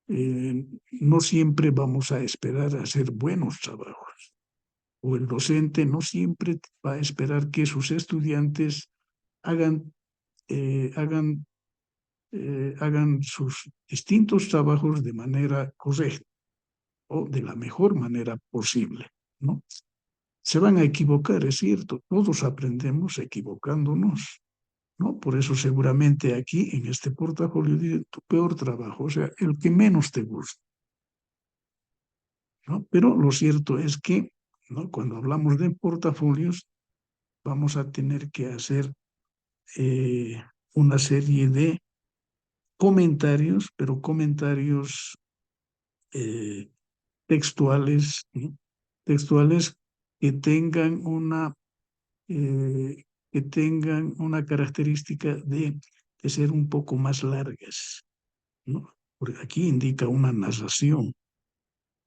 No siempre vamos a esperar a hacer buenos trabajos, o el docente no siempre va a esperar que sus estudiantes hagan, eh, hagan, hagan sus distintos trabajos de manera correcta o de la mejor manera posible, ¿no? Se van a equivocar, es cierto, todos aprendemos equivocándonos, ¿no? Por eso seguramente aquí en este portafolio dice tu peor trabajo, o sea, el que menos te gusta, ¿no? Pero lo cierto es que, ¿no? Cuando hablamos de portafolios, vamos a tener que hacer una serie de comentarios, pero comentarios eh, textuales, ¿no? Textuales que tengan eh, que tengan una característica de ser un poco más largas, ¿no? Porque aquí indica una narración,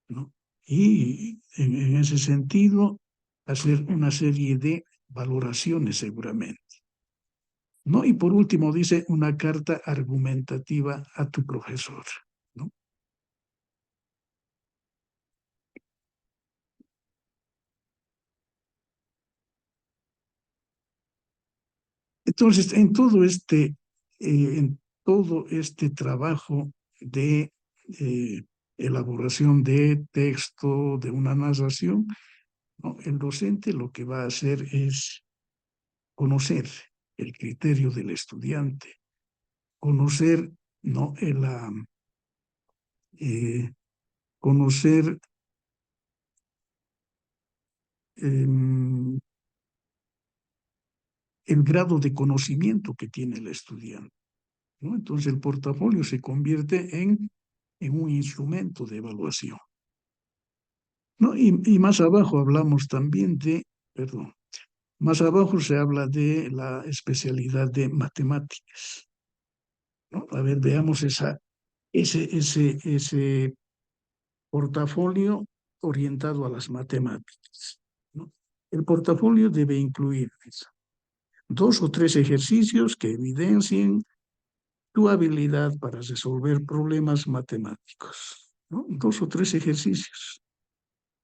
¿no? Y en ese sentido, hacer una serie de valoraciones seguramente, ¿no? Y por último dice una carta argumentativa a tu profesor, ¿no? Entonces, en todo este trabajo de elaboración de texto, de una narración, ¿no? El docente lo que va a hacer es conocer el criterio del estudiante, conocer, ¿no? Eh, conocer em, el grado de conocimiento que tiene el estudiante, ¿no? Entonces el portafolio se convierte en un instrumento de evaluación, ¿no? Y más abajo hablamos también perdón, más abajo se habla de la especialidad de matemáticas, ¿no? A ver, veamos ese portafolio orientado a las matemáticas, ¿no? El portafolio debe incluir eso, 2 o 3 ejercicios que evidencien tu habilidad para resolver problemas matemáticos, ¿no? 2 o 3 ejercicios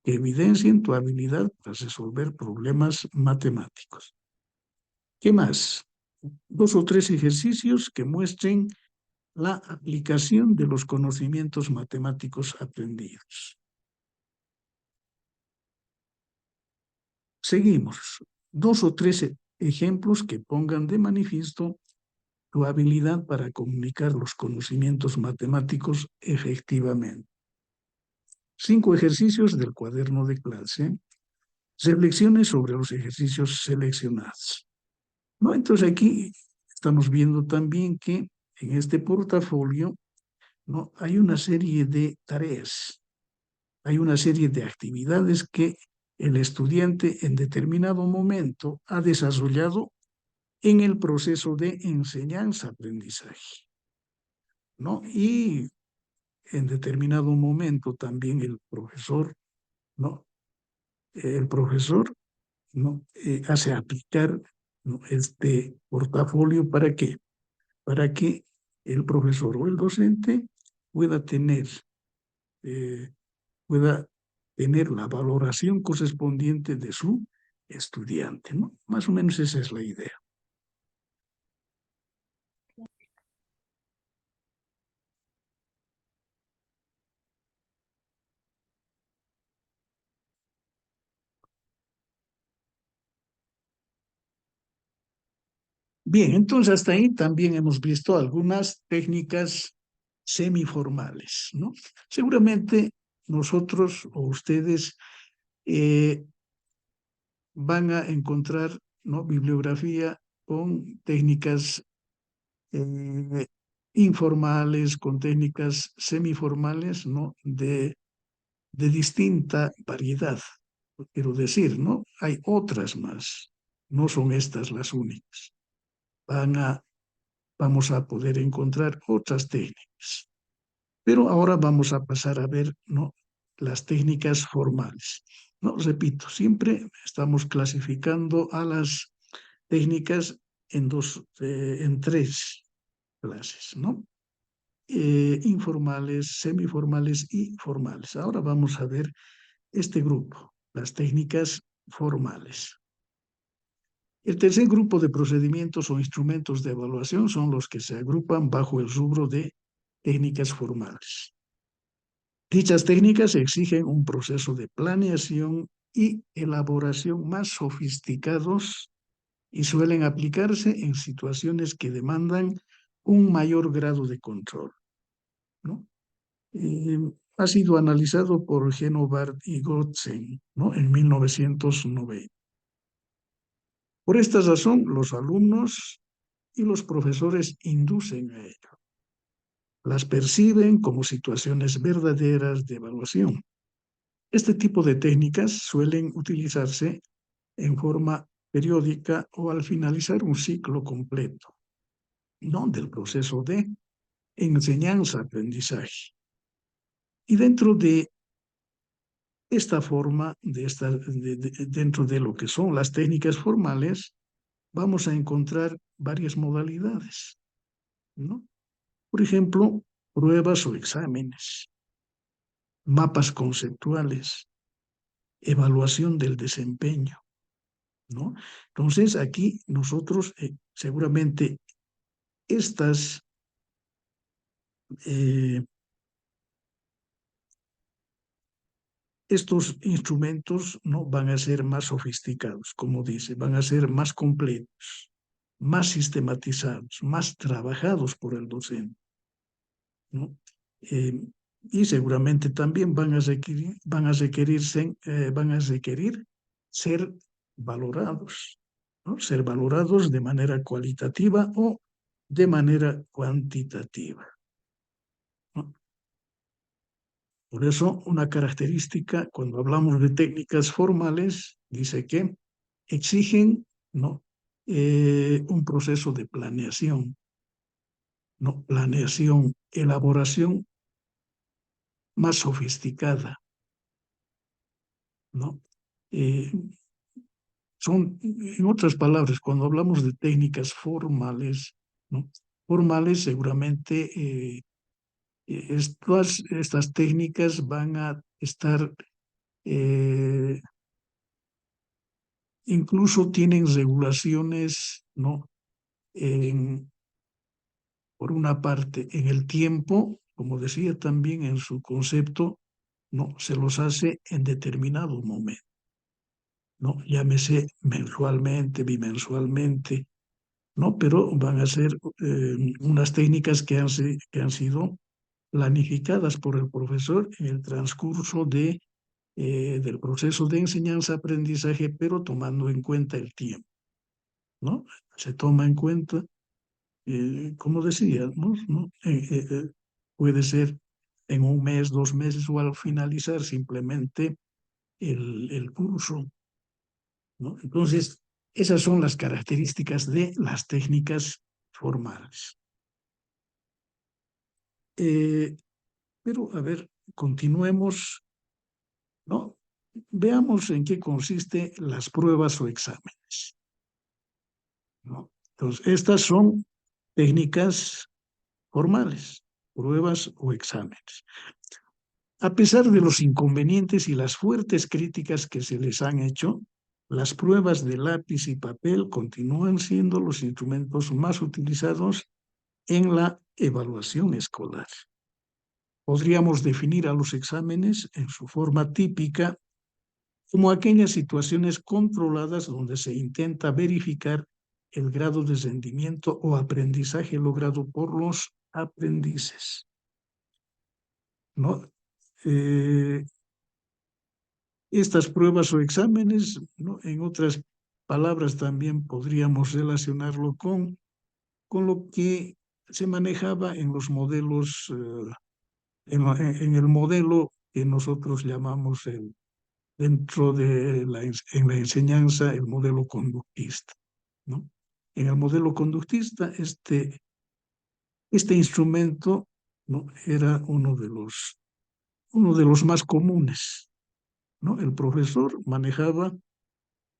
que evidencien tu habilidad para resolver problemas matemáticos. ¿Qué más? 2 o 3 ejercicios que muestren la aplicación de los conocimientos matemáticos aprendidos. Seguimos. 2 o 3 ejemplos que pongan de manifiesto tu habilidad para comunicar los conocimientos matemáticos efectivamente. 5 ejercicios del cuaderno de clase. Reflexiones sobre los ejercicios seleccionados, ¿no? Entonces aquí estamos viendo también que en este portafolio, ¿no?, hay una serie de tareas, hay una serie de actividades que el estudiante en determinado momento ha desarrollado en el proceso de enseñanza-aprendizaje, ¿no? Y en determinado momento también el profesor, ¿no? El profesor, ¿no?, hace aplicar, ¿no?, este portafolio. ¿Para qué? Para que el profesor o el docente pueda tener, eh, pueda tener la valoración correspondiente de su estudiante, ¿no? Más o menos esa es la idea. Bien, entonces hasta ahí también hemos visto algunas técnicas semiformales, ¿no? Seguramente nosotros o ustedes eh, van a encontrar, ¿no?, bibliografía con técnicas eh, informales, con técnicas semiformales, ¿no?, de distinta variedad. Quiero decir, ¿no?, hay otras más, no son estas las únicas. Vamos a poder encontrar otras técnicas. Pero ahora vamos a pasar a ver, ¿no?, las técnicas formales. No, repito, siempre estamos clasificando a las técnicas en 3 clases, ¿no? Informales, semiformales y formales. Ahora vamos a ver este grupo, las técnicas formales. El tercer grupo de procedimientos o instrumentos de evaluación son los que se agrupan bajo el rubro de técnicas formales. Dichas técnicas exigen un proceso de planeación y elaboración más sofisticados y suelen aplicarse en situaciones que demandan un mayor grado de control, ¿no? Ha sido analizado por Genobart y Gotzen, ¿no?, en 1990. Por esta razón, los alumnos y los profesores inducen a ello. Las perciben como situaciones verdaderas de evaluación. Este tipo de técnicas suelen utilizarse en forma periódica o al finalizar un ciclo completo, ¿no?, del proceso de enseñanza-aprendizaje. Y dentro de esta forma, dentro de lo que son las técnicas formales, vamos a encontrar varias modalidades, ¿no? Por ejemplo, pruebas o exámenes, mapas conceptuales, evaluación del desempeño, ¿no? Entonces, aquí nosotros seguramente estas eh, estos instrumentos no van a ser más sofisticados, como dice, van a ser más completos, más sistematizados, más trabajados por el docente, ¿no? Y seguramente también van a requerir ser valorados, ¿no? Ser valorados de manera cualitativa o de manera cuantitativa, ¿no? Por eso, una característica, cuando hablamos de técnicas formales, dice que exigen, ¿no?, un proceso de planeación, ¿no? Planeación, elaboración más sofisticada, ¿no? Eh, en otras palabras, cuando hablamos de técnicas formales, ¿no? Formales seguramente estas técnicas van a estar, eh, incluso tienen regulaciones, ¿no? En, por una parte, en el tiempo, como decía también en su concepto, ¿no? Se los hace en determinado momento, ¿no? Llámese mensualmente, bimensualmente, ¿no? Pero van a ser unas técnicas que han sido planificadas por el profesor en el transcurso del proceso de enseñanza-aprendizaje, pero tomando en cuenta el tiempo, ¿no? Se toma en cuenta, como decía, ¿no? Puede ser en un mes, 2 meses o al finalizar simplemente el curso, ¿no? Entonces, esas son las características de las técnicas formales. Eh, pero, a ver, continuemos, ¿no? Veamos en qué consiste las pruebas o exámenes, ¿no? Entonces, estas son técnicas formales, pruebas o exámenes. A pesar de los inconvenientes y las fuertes críticas que se les han hecho, las pruebas de lápiz y papel continúan siendo los instrumentos más utilizados en la evaluación escolar. Podríamos definir a los exámenes en su forma típica como aquellas situaciones controladas donde se intenta verificar el grado de rendimiento o aprendizaje logrado por los aprendices, ¿no? Eh, Estas pruebas o exámenes, ¿no? En otras palabras, también podríamos relacionarlo con lo que se manejaba en los modelos, en el modelo que nosotros llamamos dentro de en la enseñanza, el modelo conductista, ¿no? En el modelo conductista, este instrumento, ¿no? Era uno de los más comunes, ¿no? El profesor manejaba,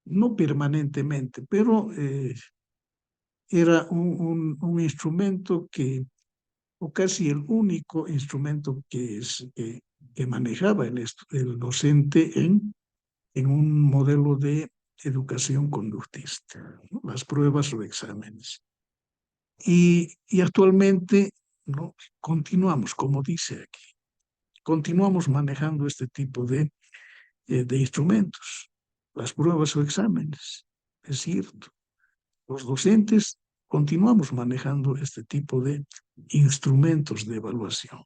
no permanentemente, pero era un instrumento o casi el único instrumento que manejaba el docente en un modelo de educación conductista, ¿no? Las pruebas o exámenes. Y actualmente, ¿no? Continuamos, como dice aquí, continuamos manejando este tipo de instrumentos, las pruebas o exámenes, es cierto. Los docentes continuamos manejando este tipo de instrumentos de evaluación.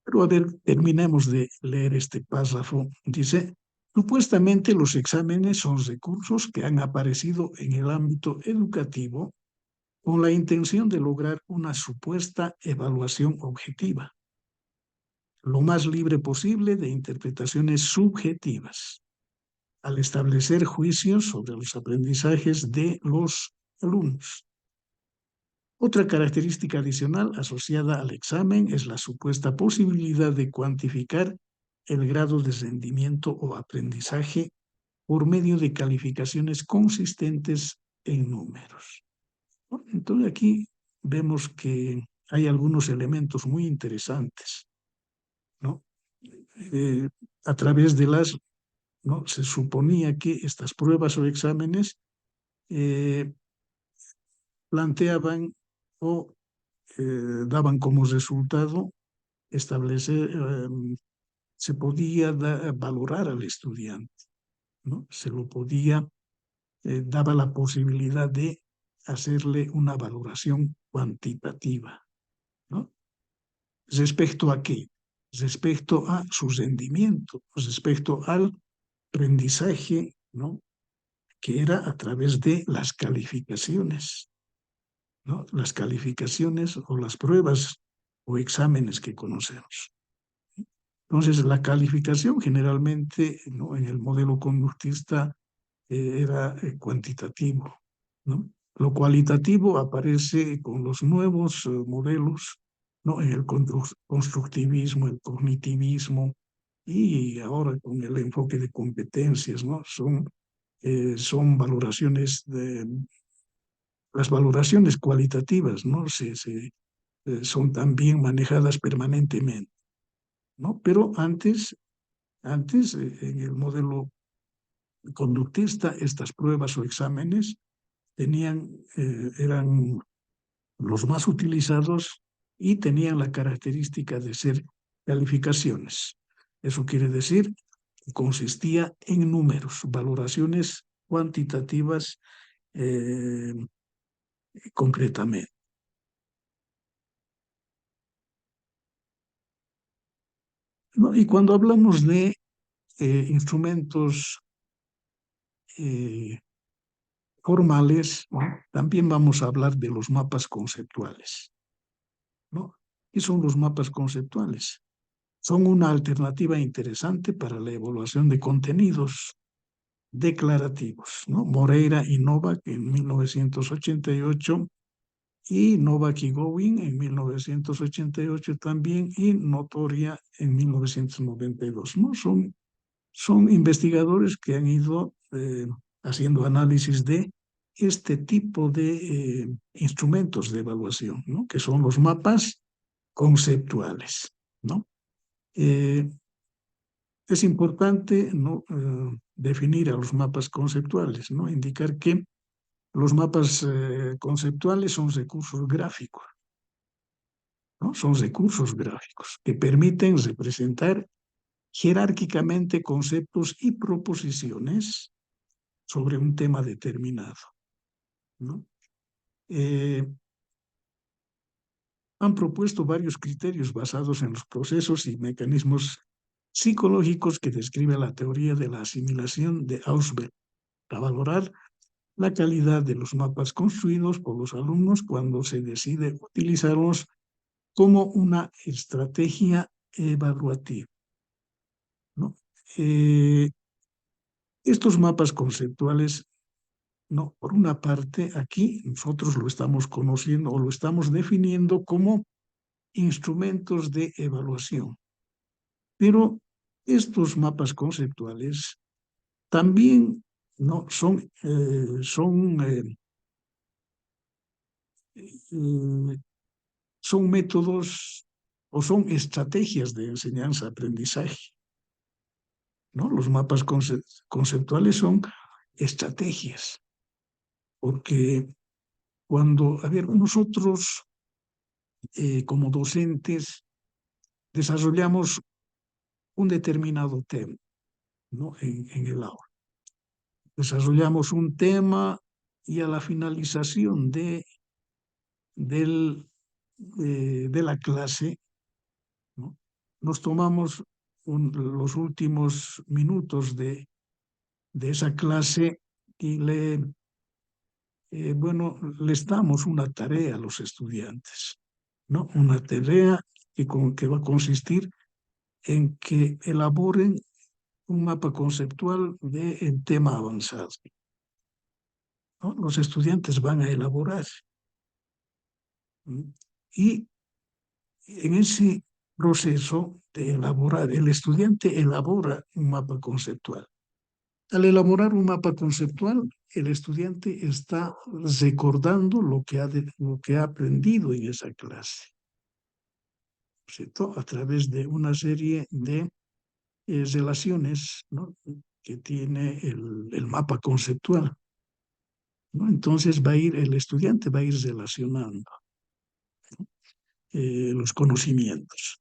Pero a ver, terminemos de leer este párrafo. Dice, supuestamente los exámenes son recursos que han aparecido en el ámbito educativo con la intención de lograr una supuesta evaluación objetiva, lo más libre posible de interpretaciones subjetivas, al establecer juicios sobre los aprendizajes de los alumnos. Otra característica adicional asociada al examen es la supuesta posibilidad de cuantificar el grado de rendimiento o aprendizaje por medio de calificaciones consistentes en números. Entonces aquí vemos que hay algunos elementos muy interesantes, ¿no? Eh, a través de ¿no? Se suponía que estas pruebas o exámenes eh, planteaban o daban como resultado establecer, se podía valorar al estudiante, ¿no? Se lo podía, daba la posibilidad de hacerle una valoración cuantitativa, ¿no? ¿Respecto a qué? Respecto a su rendimiento, respecto al aprendizaje, ¿no? Que era a través de las calificaciones, ¿no? Las calificaciones o las pruebas o exámenes que conocemos. Entonces, la calificación generalmente, ¿no? En el modelo conductista era cuantitativo, ¿no? Lo cualitativo aparece con los nuevos modelos, ¿no? En el constructivismo, el cognitivismo y ahora con el enfoque de competencias, ¿no? Son valoraciones las valoraciones cualitativas, ¿no? Son también manejadas permanentemente, ¿no? Pero antes en el modelo conductista, estas pruebas o exámenes eran los más utilizados y tenían la característica de ser calificaciones. Eso quiere decir que consistía en números, valoraciones cuantitativas eh, concretamente. ¿No? Y cuando hablamos de instrumentos eh, formales, ¿no? También vamos a hablar de los mapas conceptuales, ¿no? ¿Qué son los mapas conceptuales? Son una alternativa interesante para la evaluación de contenidos declarativos, ¿no? Moreira y Novak en 1988 y Novak y Gowin en 1988 también y Notoria en 1992, ¿no? Son investigadores que han ido haciendo análisis de este tipo de instrumentos de evaluación, ¿no? Que son los mapas conceptuales, ¿no? Eh, es importante, ¿no? Definir a los mapas conceptuales, ¿no? Indicar que los mapas conceptuales son recursos gráficos, ¿no? Son recursos gráficos que permiten representar jerárquicamente conceptos y proposiciones sobre un tema determinado, ¿no? Eh, Han propuesto varios criterios basados en los procesos y mecanismos psicológicos que describe la teoría de la asimilación de Ausberg para valorar la calidad de los mapas construidos por los alumnos cuando se decide utilizarlos como una estrategia evaluativa, ¿no? Estos mapas conceptuales, no, por una parte, aquí nosotros lo estamos conociendo o lo estamos definiendo como instrumentos de evaluación. Pero estos mapas conceptuales también no eh, son métodos o son estrategias de enseñanza-aprendizaje, ¿no? Los mapas conceptuales son estrategias, porque a ver, nosotros como docentes desarrollamos un determinado tema, ¿no? En el aula. Desarrollamos un tema y a la finalización de la clase, ¿no? Nos tomamos los últimos minutos de esa clase y bueno, les damos una tarea a los estudiantes, ¿no? Una tarea que va a consistir en que elaboren un mapa conceptual del tema avanzado, ¿no? Los estudiantes van a elaborar. Y en ese proceso de elaborar, el estudiante elabora un mapa conceptual. Al elaborar un mapa conceptual, el estudiante está recordando lo que ha aprendido en esa clase, ¿cierto? A través de una serie de relaciones, ¿no? Que tiene el mapa conceptual, ¿no? Entonces el estudiante va a ir relacionando los conocimientos.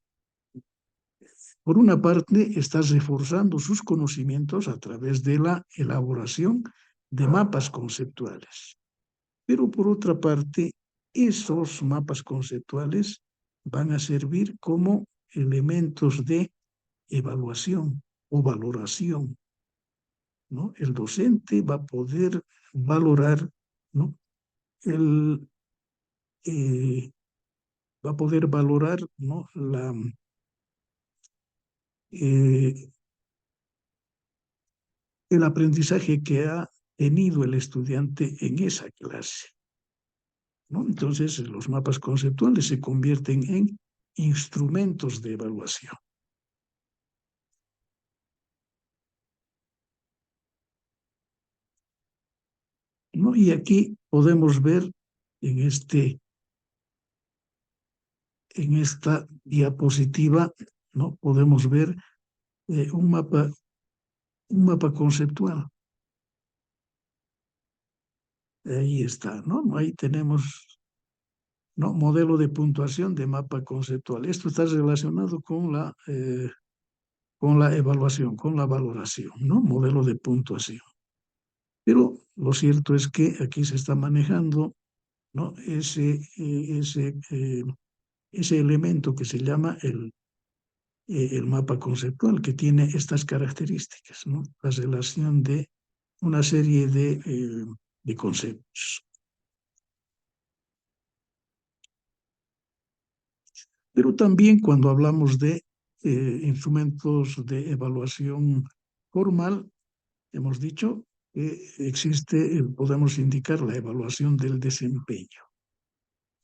Por una parte, estás reforzando sus conocimientos a través de la elaboración de mapas conceptuales. Pero por otra parte, esos mapas conceptuales van a servir como elementos de evaluación o valoración, ¿no? El docente va a poder valorar, ¿no? El, eh, Va a poder valorar, ¿no? Eh, el aprendizaje que ha tenido el estudiante en esa clase, ¿no? Entonces, los mapas conceptuales se convierten en instrumentos de evaluación. ¿No? Y aquí podemos ver en esta diapositiva, ¿no? Podemos ver un mapa conceptual. Ahí está, ¿no? Ahí tenemos, ¿no? Modelo de puntuación de mapa conceptual. Esto está relacionado con la evaluación, con la valoración, ¿no? Modelo de puntuación. Pero lo cierto es que aquí se está manejando, ¿no? Ese elemento que se llama el mapa conceptual, que tiene estas características, ¿no? La relación de una serie de conceptos. Pero también cuando hablamos de instrumentos de evaluación formal, hemos dicho que existe, podemos indicar la evaluación del desempeño,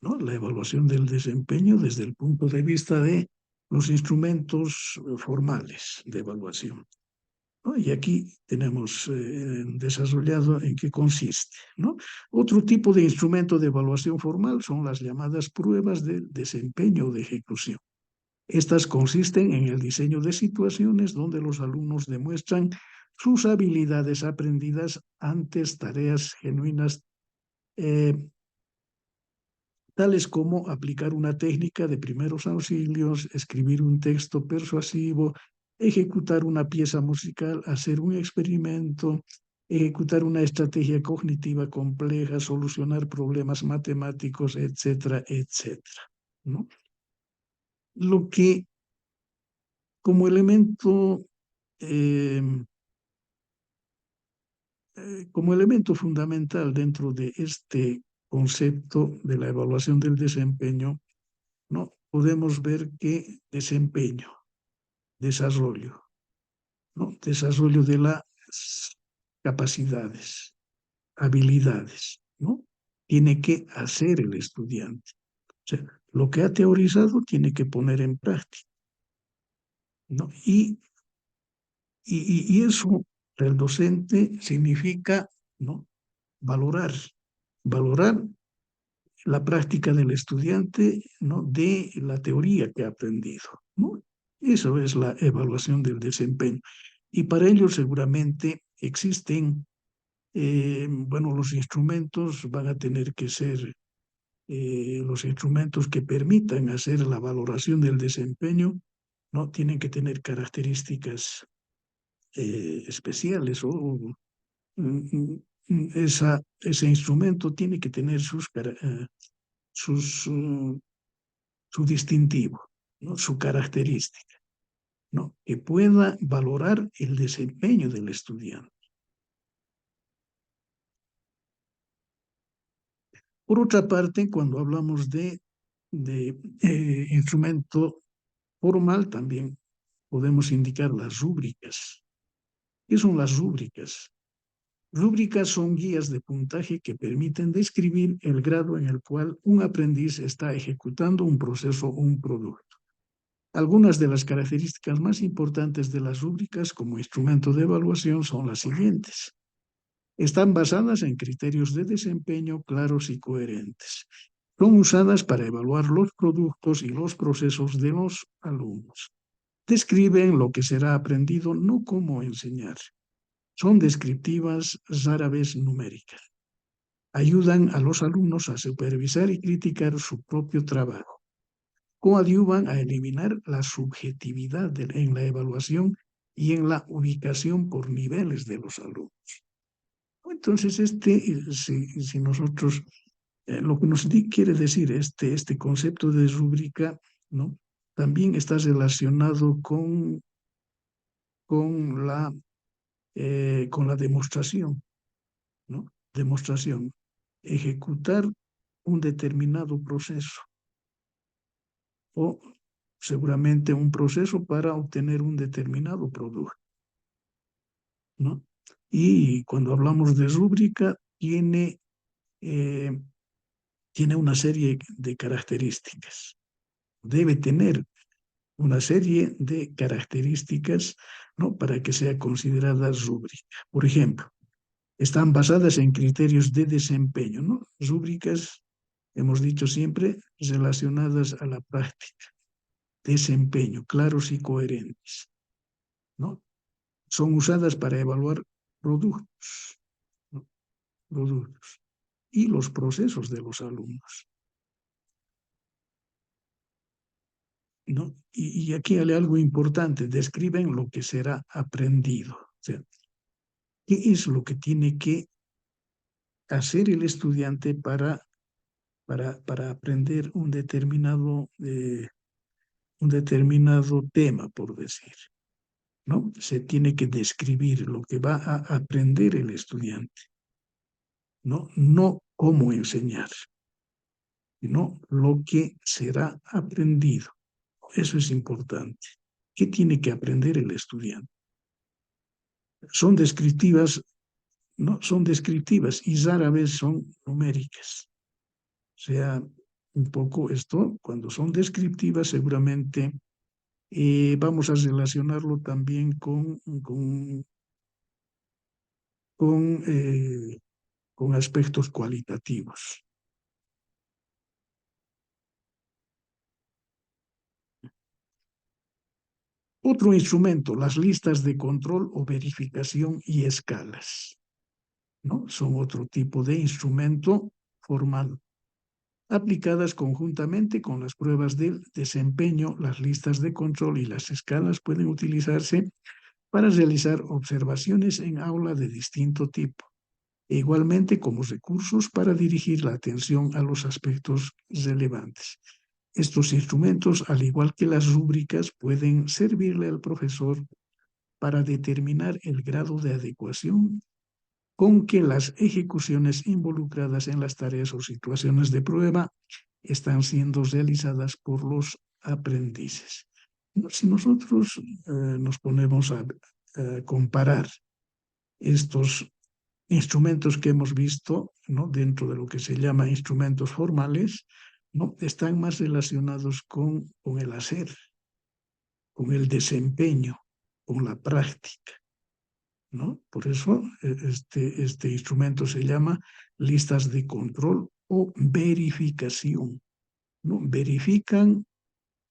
¿no? La evaluación del desempeño desde el punto de vista de los instrumentos formales de evaluación, ¿no? Y aquí tenemos desarrollado en qué consiste, ¿no? Otro tipo de instrumento de evaluación formal son las llamadas pruebas de desempeño o de ejecución. Estas consisten en el diseño de situaciones donde los alumnos demuestran sus habilidades aprendidas ante tareas genuinas, eh, tales como aplicar una técnica de primeros auxilios, escribir un texto persuasivo, ejecutar una pieza musical, hacer un experimento, ejecutar una estrategia cognitiva compleja, solucionar problemas matemáticos, etcétera, etcétera, ¿no? Lo que como elemento, eh, como elemento fundamental dentro de este concepto de la evaluación del desempeño, ¿no? Podemos ver que desempeño, desarrollo, ¿no? Desarrollo de las capacidades, habilidades, ¿no? Tiene que hacer el estudiante. O sea, lo que ha teorizado tiene que poner en práctica, ¿no? Y eso, el docente significa, ¿no? Valorar la práctica del estudiante, ¿no? De la teoría que ha aprendido, ¿no? Eso es la evaluación del desempeño. Y para ello seguramente existen, bueno, los instrumentos van a tener que ser los instrumentos que permitan hacer la valoración del desempeño, ¿no? Tienen que tener características especiales o ese instrumento tiene que tener sus, su distintivo, ¿no? Su característica, ¿no? Que pueda valorar el desempeño del estudiante. Por otra parte, cuando hablamos de instrumento formal, también podemos indicar las rúbricas. ¿Qué son las rúbricas? Rúbricas son guías de puntaje que permiten describir el grado en el cual un aprendiz está ejecutando un proceso o un producto. Algunas de las características más importantes de las rúbricas como instrumento de evaluación son las siguientes. Están basadas en criterios de desempeño claros y coherentes. Son usadas para evaluar los productos y los procesos de los alumnos. Describen lo que será aprendido, no cómo enseñar. Son descriptivas, rara vez numéricas. Ayudan a los alumnos a supervisar y criticar su propio trabajo. Coadyuvan a eliminar la subjetividad en la evaluación y en la ubicación por niveles de los alumnos. Entonces, si nosotros, lo que nos quiere decir este concepto de rúbrica, ¿no? También está relacionado con con la demostración, ¿no? Demostración, ejecutar un determinado proceso o seguramente un proceso para obtener un determinado producto, ¿no? Y cuando hablamos de rúbrica, eh, tiene una serie de características. Debe tener una serie de características, ¿no? Para que sea considerada rúbrica. Por ejemplo, están basadas en criterios de desempeño, ¿no? Rúbricas, hemos dicho siempre, relacionadas a la práctica, desempeño, claros y coherentes, ¿no? Son usadas para evaluar productos, ¿no? Productos y los procesos de los alumnos, ¿no? Y aquí hay algo importante, describen lo que será aprendido. O sea, ¿qué es lo que tiene que hacer el estudiante para aprender un determinado tema, por decir, ¿no? Se tiene que describir lo que va a aprender el estudiante, ¿no? No cómo enseñar, sino lo que será aprendido. Eso es importante. ¿Qué tiene que aprender el estudiante? Son descriptivas, ¿no? Son descriptivas y rara vez son numéricas. O sea, un poco esto, cuando son descriptivas, seguramente vamos a relacionarlo también con, eh, con aspectos cualitativos. Otro instrumento, las listas de control o verificación y escalas, ¿no? Son otro tipo de instrumento formal, aplicadas conjuntamente con las pruebas del desempeño. Las listas de control y las escalas pueden utilizarse para realizar observaciones en aula de distinto tipo, e igualmente como recursos para dirigir la atención a los aspectos relevantes. Estos instrumentos, al igual que las rúbricas, pueden servirle al profesor para determinar el grado de adecuación con que las ejecuciones involucradas en las tareas o situaciones de prueba están siendo realizadas por los aprendices. Si nosotros nos ponemos a comparar estos instrumentos que hemos visto, ¿no? Dentro de lo que se llama instrumentos formales, ¿no? Están más relacionados con el hacer, con el desempeño, con la práctica, ¿no? Por eso este instrumento se llama listas de control o verificación, ¿no? Verifican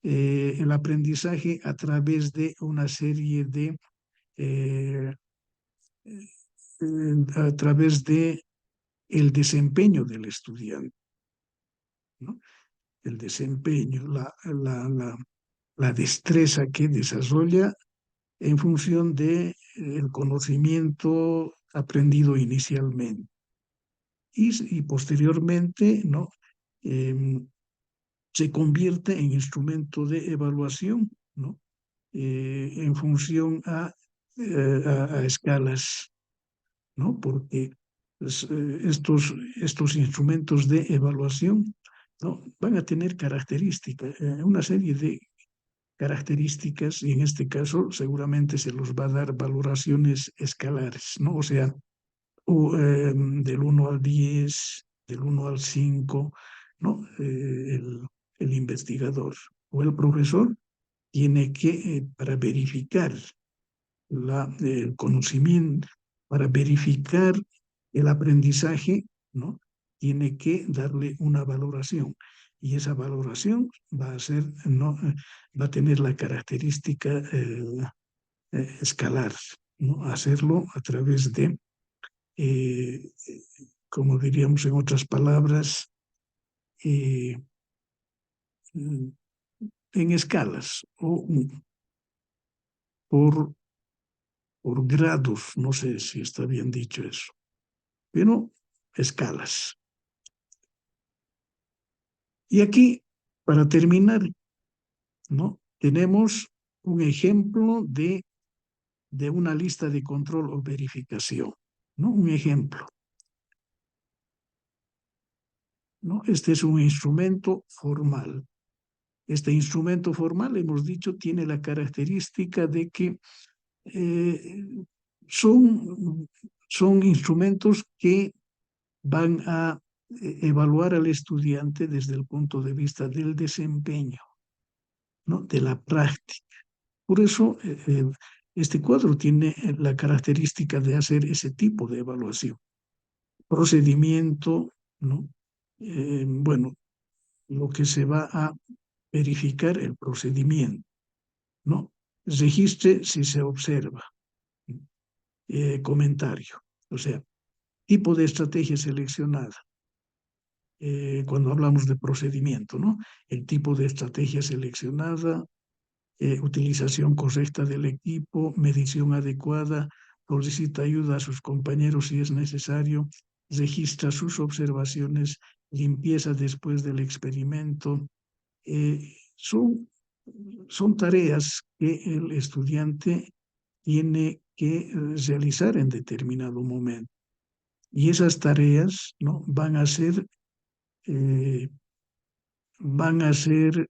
el aprendizaje a través de una serie eh, a través de el desempeño del estudiante, ¿no? El desempeño, la destreza que desarrolla en función de el conocimiento aprendido inicialmente y posteriormente, ¿no? Eh, se convierte en instrumento de evaluación, ¿no? En función a escalas, ¿no? Porque pues, estos instrumentos de evaluación, ¿no? Van a tener características, una serie de características, y en este caso seguramente se los va a dar valoraciones escalares, ¿no? O sea, del 1 al 10, del 1 al 5, ¿no? El investigador o el profesor tiene que, para verificar el conocimiento, para verificar el aprendizaje, ¿no? Tiene que darle una valoración. Y esa valoración va a ser, ¿no? Va a tener la característica escalar, ¿no? Hacerlo a través de, eh, como diríamos en otras palabras, eh, en escalas o por, por grados, no sé si está bien dicho eso, pero escalas. Y aquí, para terminar, ¿no? Tenemos un ejemplo de una lista de control o verificación, ¿no? Un ejemplo, ¿no? Este es un instrumento formal. Este instrumento formal, hemos dicho, tiene la característica de que son instrumentos que van a evaluar al estudiante desde el punto de vista del desempeño, ¿no? De la práctica. Por eso, este cuadro tiene la característica de hacer ese tipo de evaluación. Procedimiento, ¿no? Bueno, lo que se va a verificar el procedimiento, ¿no? Registre si se observa. Comentario. O sea, tipo de estrategia seleccionada. Cuando hablamos de procedimiento, ¿no? El tipo de estrategia seleccionada, utilización correcta del equipo, medición adecuada, solicita ayuda a sus compañeros si es necesario, registra sus observaciones, limpieza después del experimento. Son tareas que el estudiante tiene que realizar en determinado momento. Y esas tareas, ¿no? Eh, van a ser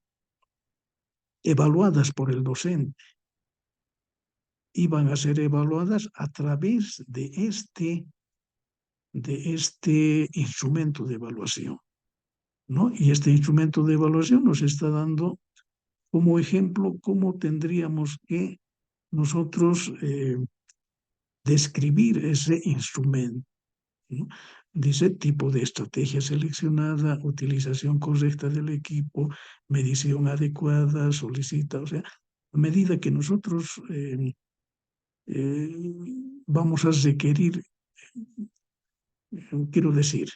evaluadas por el docente y van a ser evaluadas a través de este instrumento de evaluación, ¿no? Y este instrumento de evaluación nos está dando como ejemplo cómo tendríamos que nosotros describir ese instrumento, ¿no? Dice tipo de estrategia seleccionada, utilización correcta del equipo, medición adecuada, solicita, o sea, a medida que nosotros eh, vamos a requerir, quiero decir,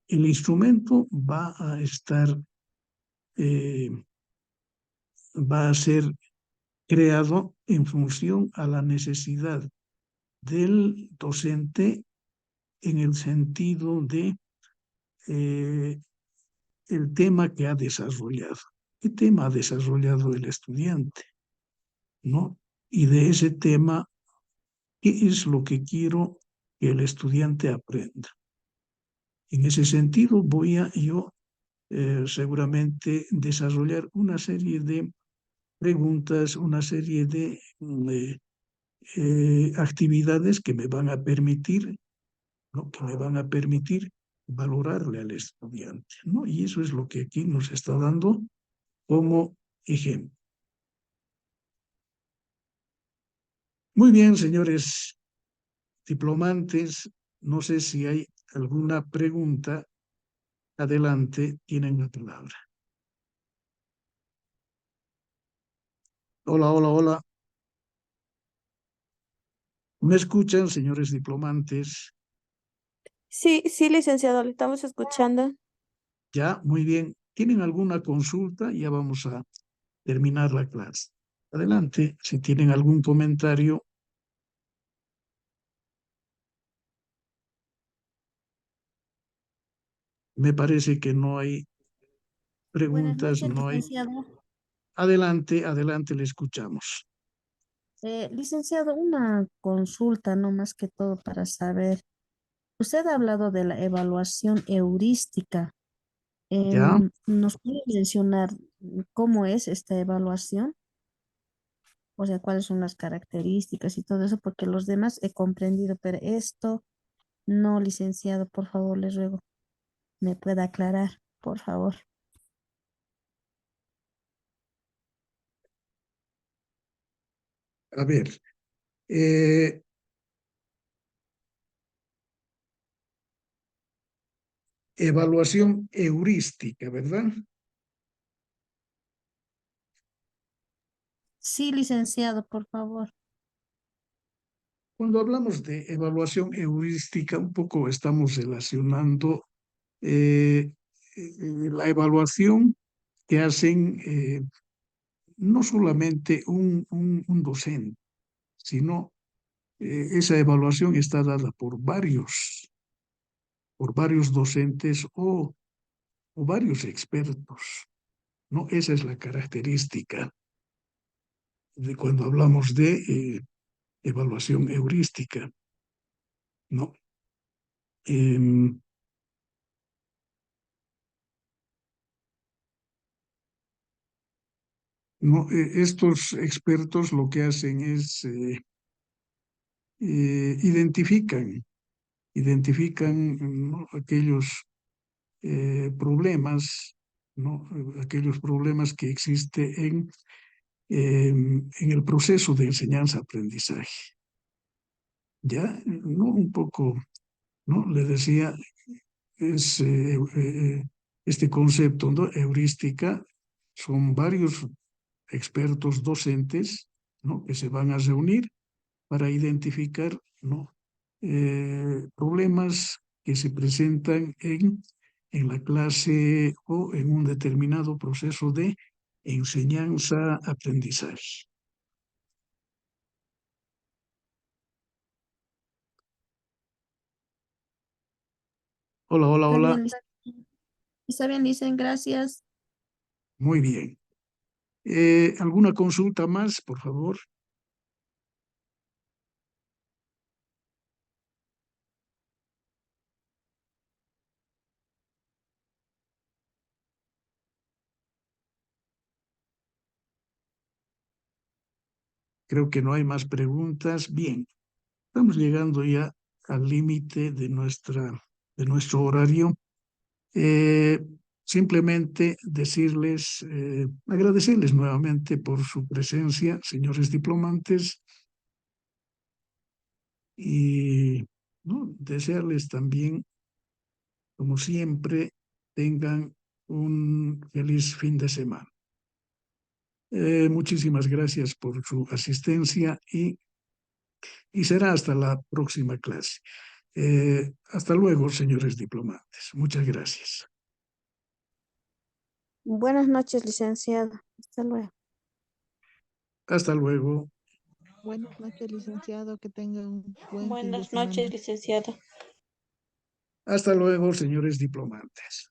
el instrumento eh, va a ser creado en función a la necesidad del docente en el sentido de eh, el tema que ha desarrollado. ¿Qué tema ha desarrollado el estudiante? ¿No? Y de ese tema, ¿qué es lo que quiero que el estudiante aprenda? En ese sentido, voy a yo seguramente desarrollar una serie de preguntas, una serie de actividades que me van a permitir, ¿no? Que me van a permitir valorarle al estudiante, ¿no? Y eso es lo que aquí nos está dando como ejemplo. Muy bien, señores diplomantes, no sé si hay alguna pregunta. Adelante, tienen la palabra. Hola, hola, hola. ¿Me escuchan, señores diplomantes? Sí, sí, licenciado, le estamos escuchando. Ya, muy bien. ¿Tienen alguna consulta? Ya vamos a terminar la clase. Adelante, si tienen algún comentario. Me parece que no hay Buenas preguntas, noches, no hay. licenciado. Adelante, adelante, le escuchamos. Licenciado, una consulta, no más que todo para saber. Usted ha hablado de la evaluación heurística. ¿Ya? ¿Nos puede mencionar cómo es esta evaluación? O sea, cuáles son las características y todo eso, porque los demás he comprendido, pero esto no, licenciado, por favor, les ruego, me pueda aclarar, por favor. A ver, eh, evaluación heurística, ¿verdad? Sí, licenciado, por favor. Cuando hablamos de evaluación heurística, un poco estamos relacionando eh, la evaluación que hacen no solamente un docente, sino esa evaluación está dada por varios docentes o varios expertos, ¿no? Esa es la característica de cuando hablamos de evaluación heurística, ¿no? Em, no, estos expertos lo que hacen es identifican, ¿no?, aquellos problemas, ¿no?, aquellos problemas que existen en el proceso de enseñanza-aprendizaje. Ya, ¿no? Un poco, ¿no? Le decía, es este concepto, ¿no?, heurística, son varios expertos docentes, ¿no?, que se van a reunir para identificar, ¿no?, problemas que se presentan en la clase o en un determinado proceso de enseñanza-aprendizaje. Hola, hola, Está hola. bien, está bien, dicen gracias. Muy bien. ¿Alguna consulta más, por favor? Creo que no hay más preguntas. Bien, estamos llegando ya al límite de nuestro horario. Eh, Simplemente decirles, agradecerles nuevamente por su presencia, señores diplomantes, y, ¿no?, desearles también, como siempre, tengan un feliz fin de semana. Muchísimas gracias por su asistencia y será hasta la próxima clase. Hasta luego, señores diplomantes. Muchas gracias. Buenas noches, licenciado. Hasta luego. Hasta luego. Buenas noches, licenciado. Que tenga un buen fin de Buenas semana. noches, licenciado. Hasta luego, señores diplomantes.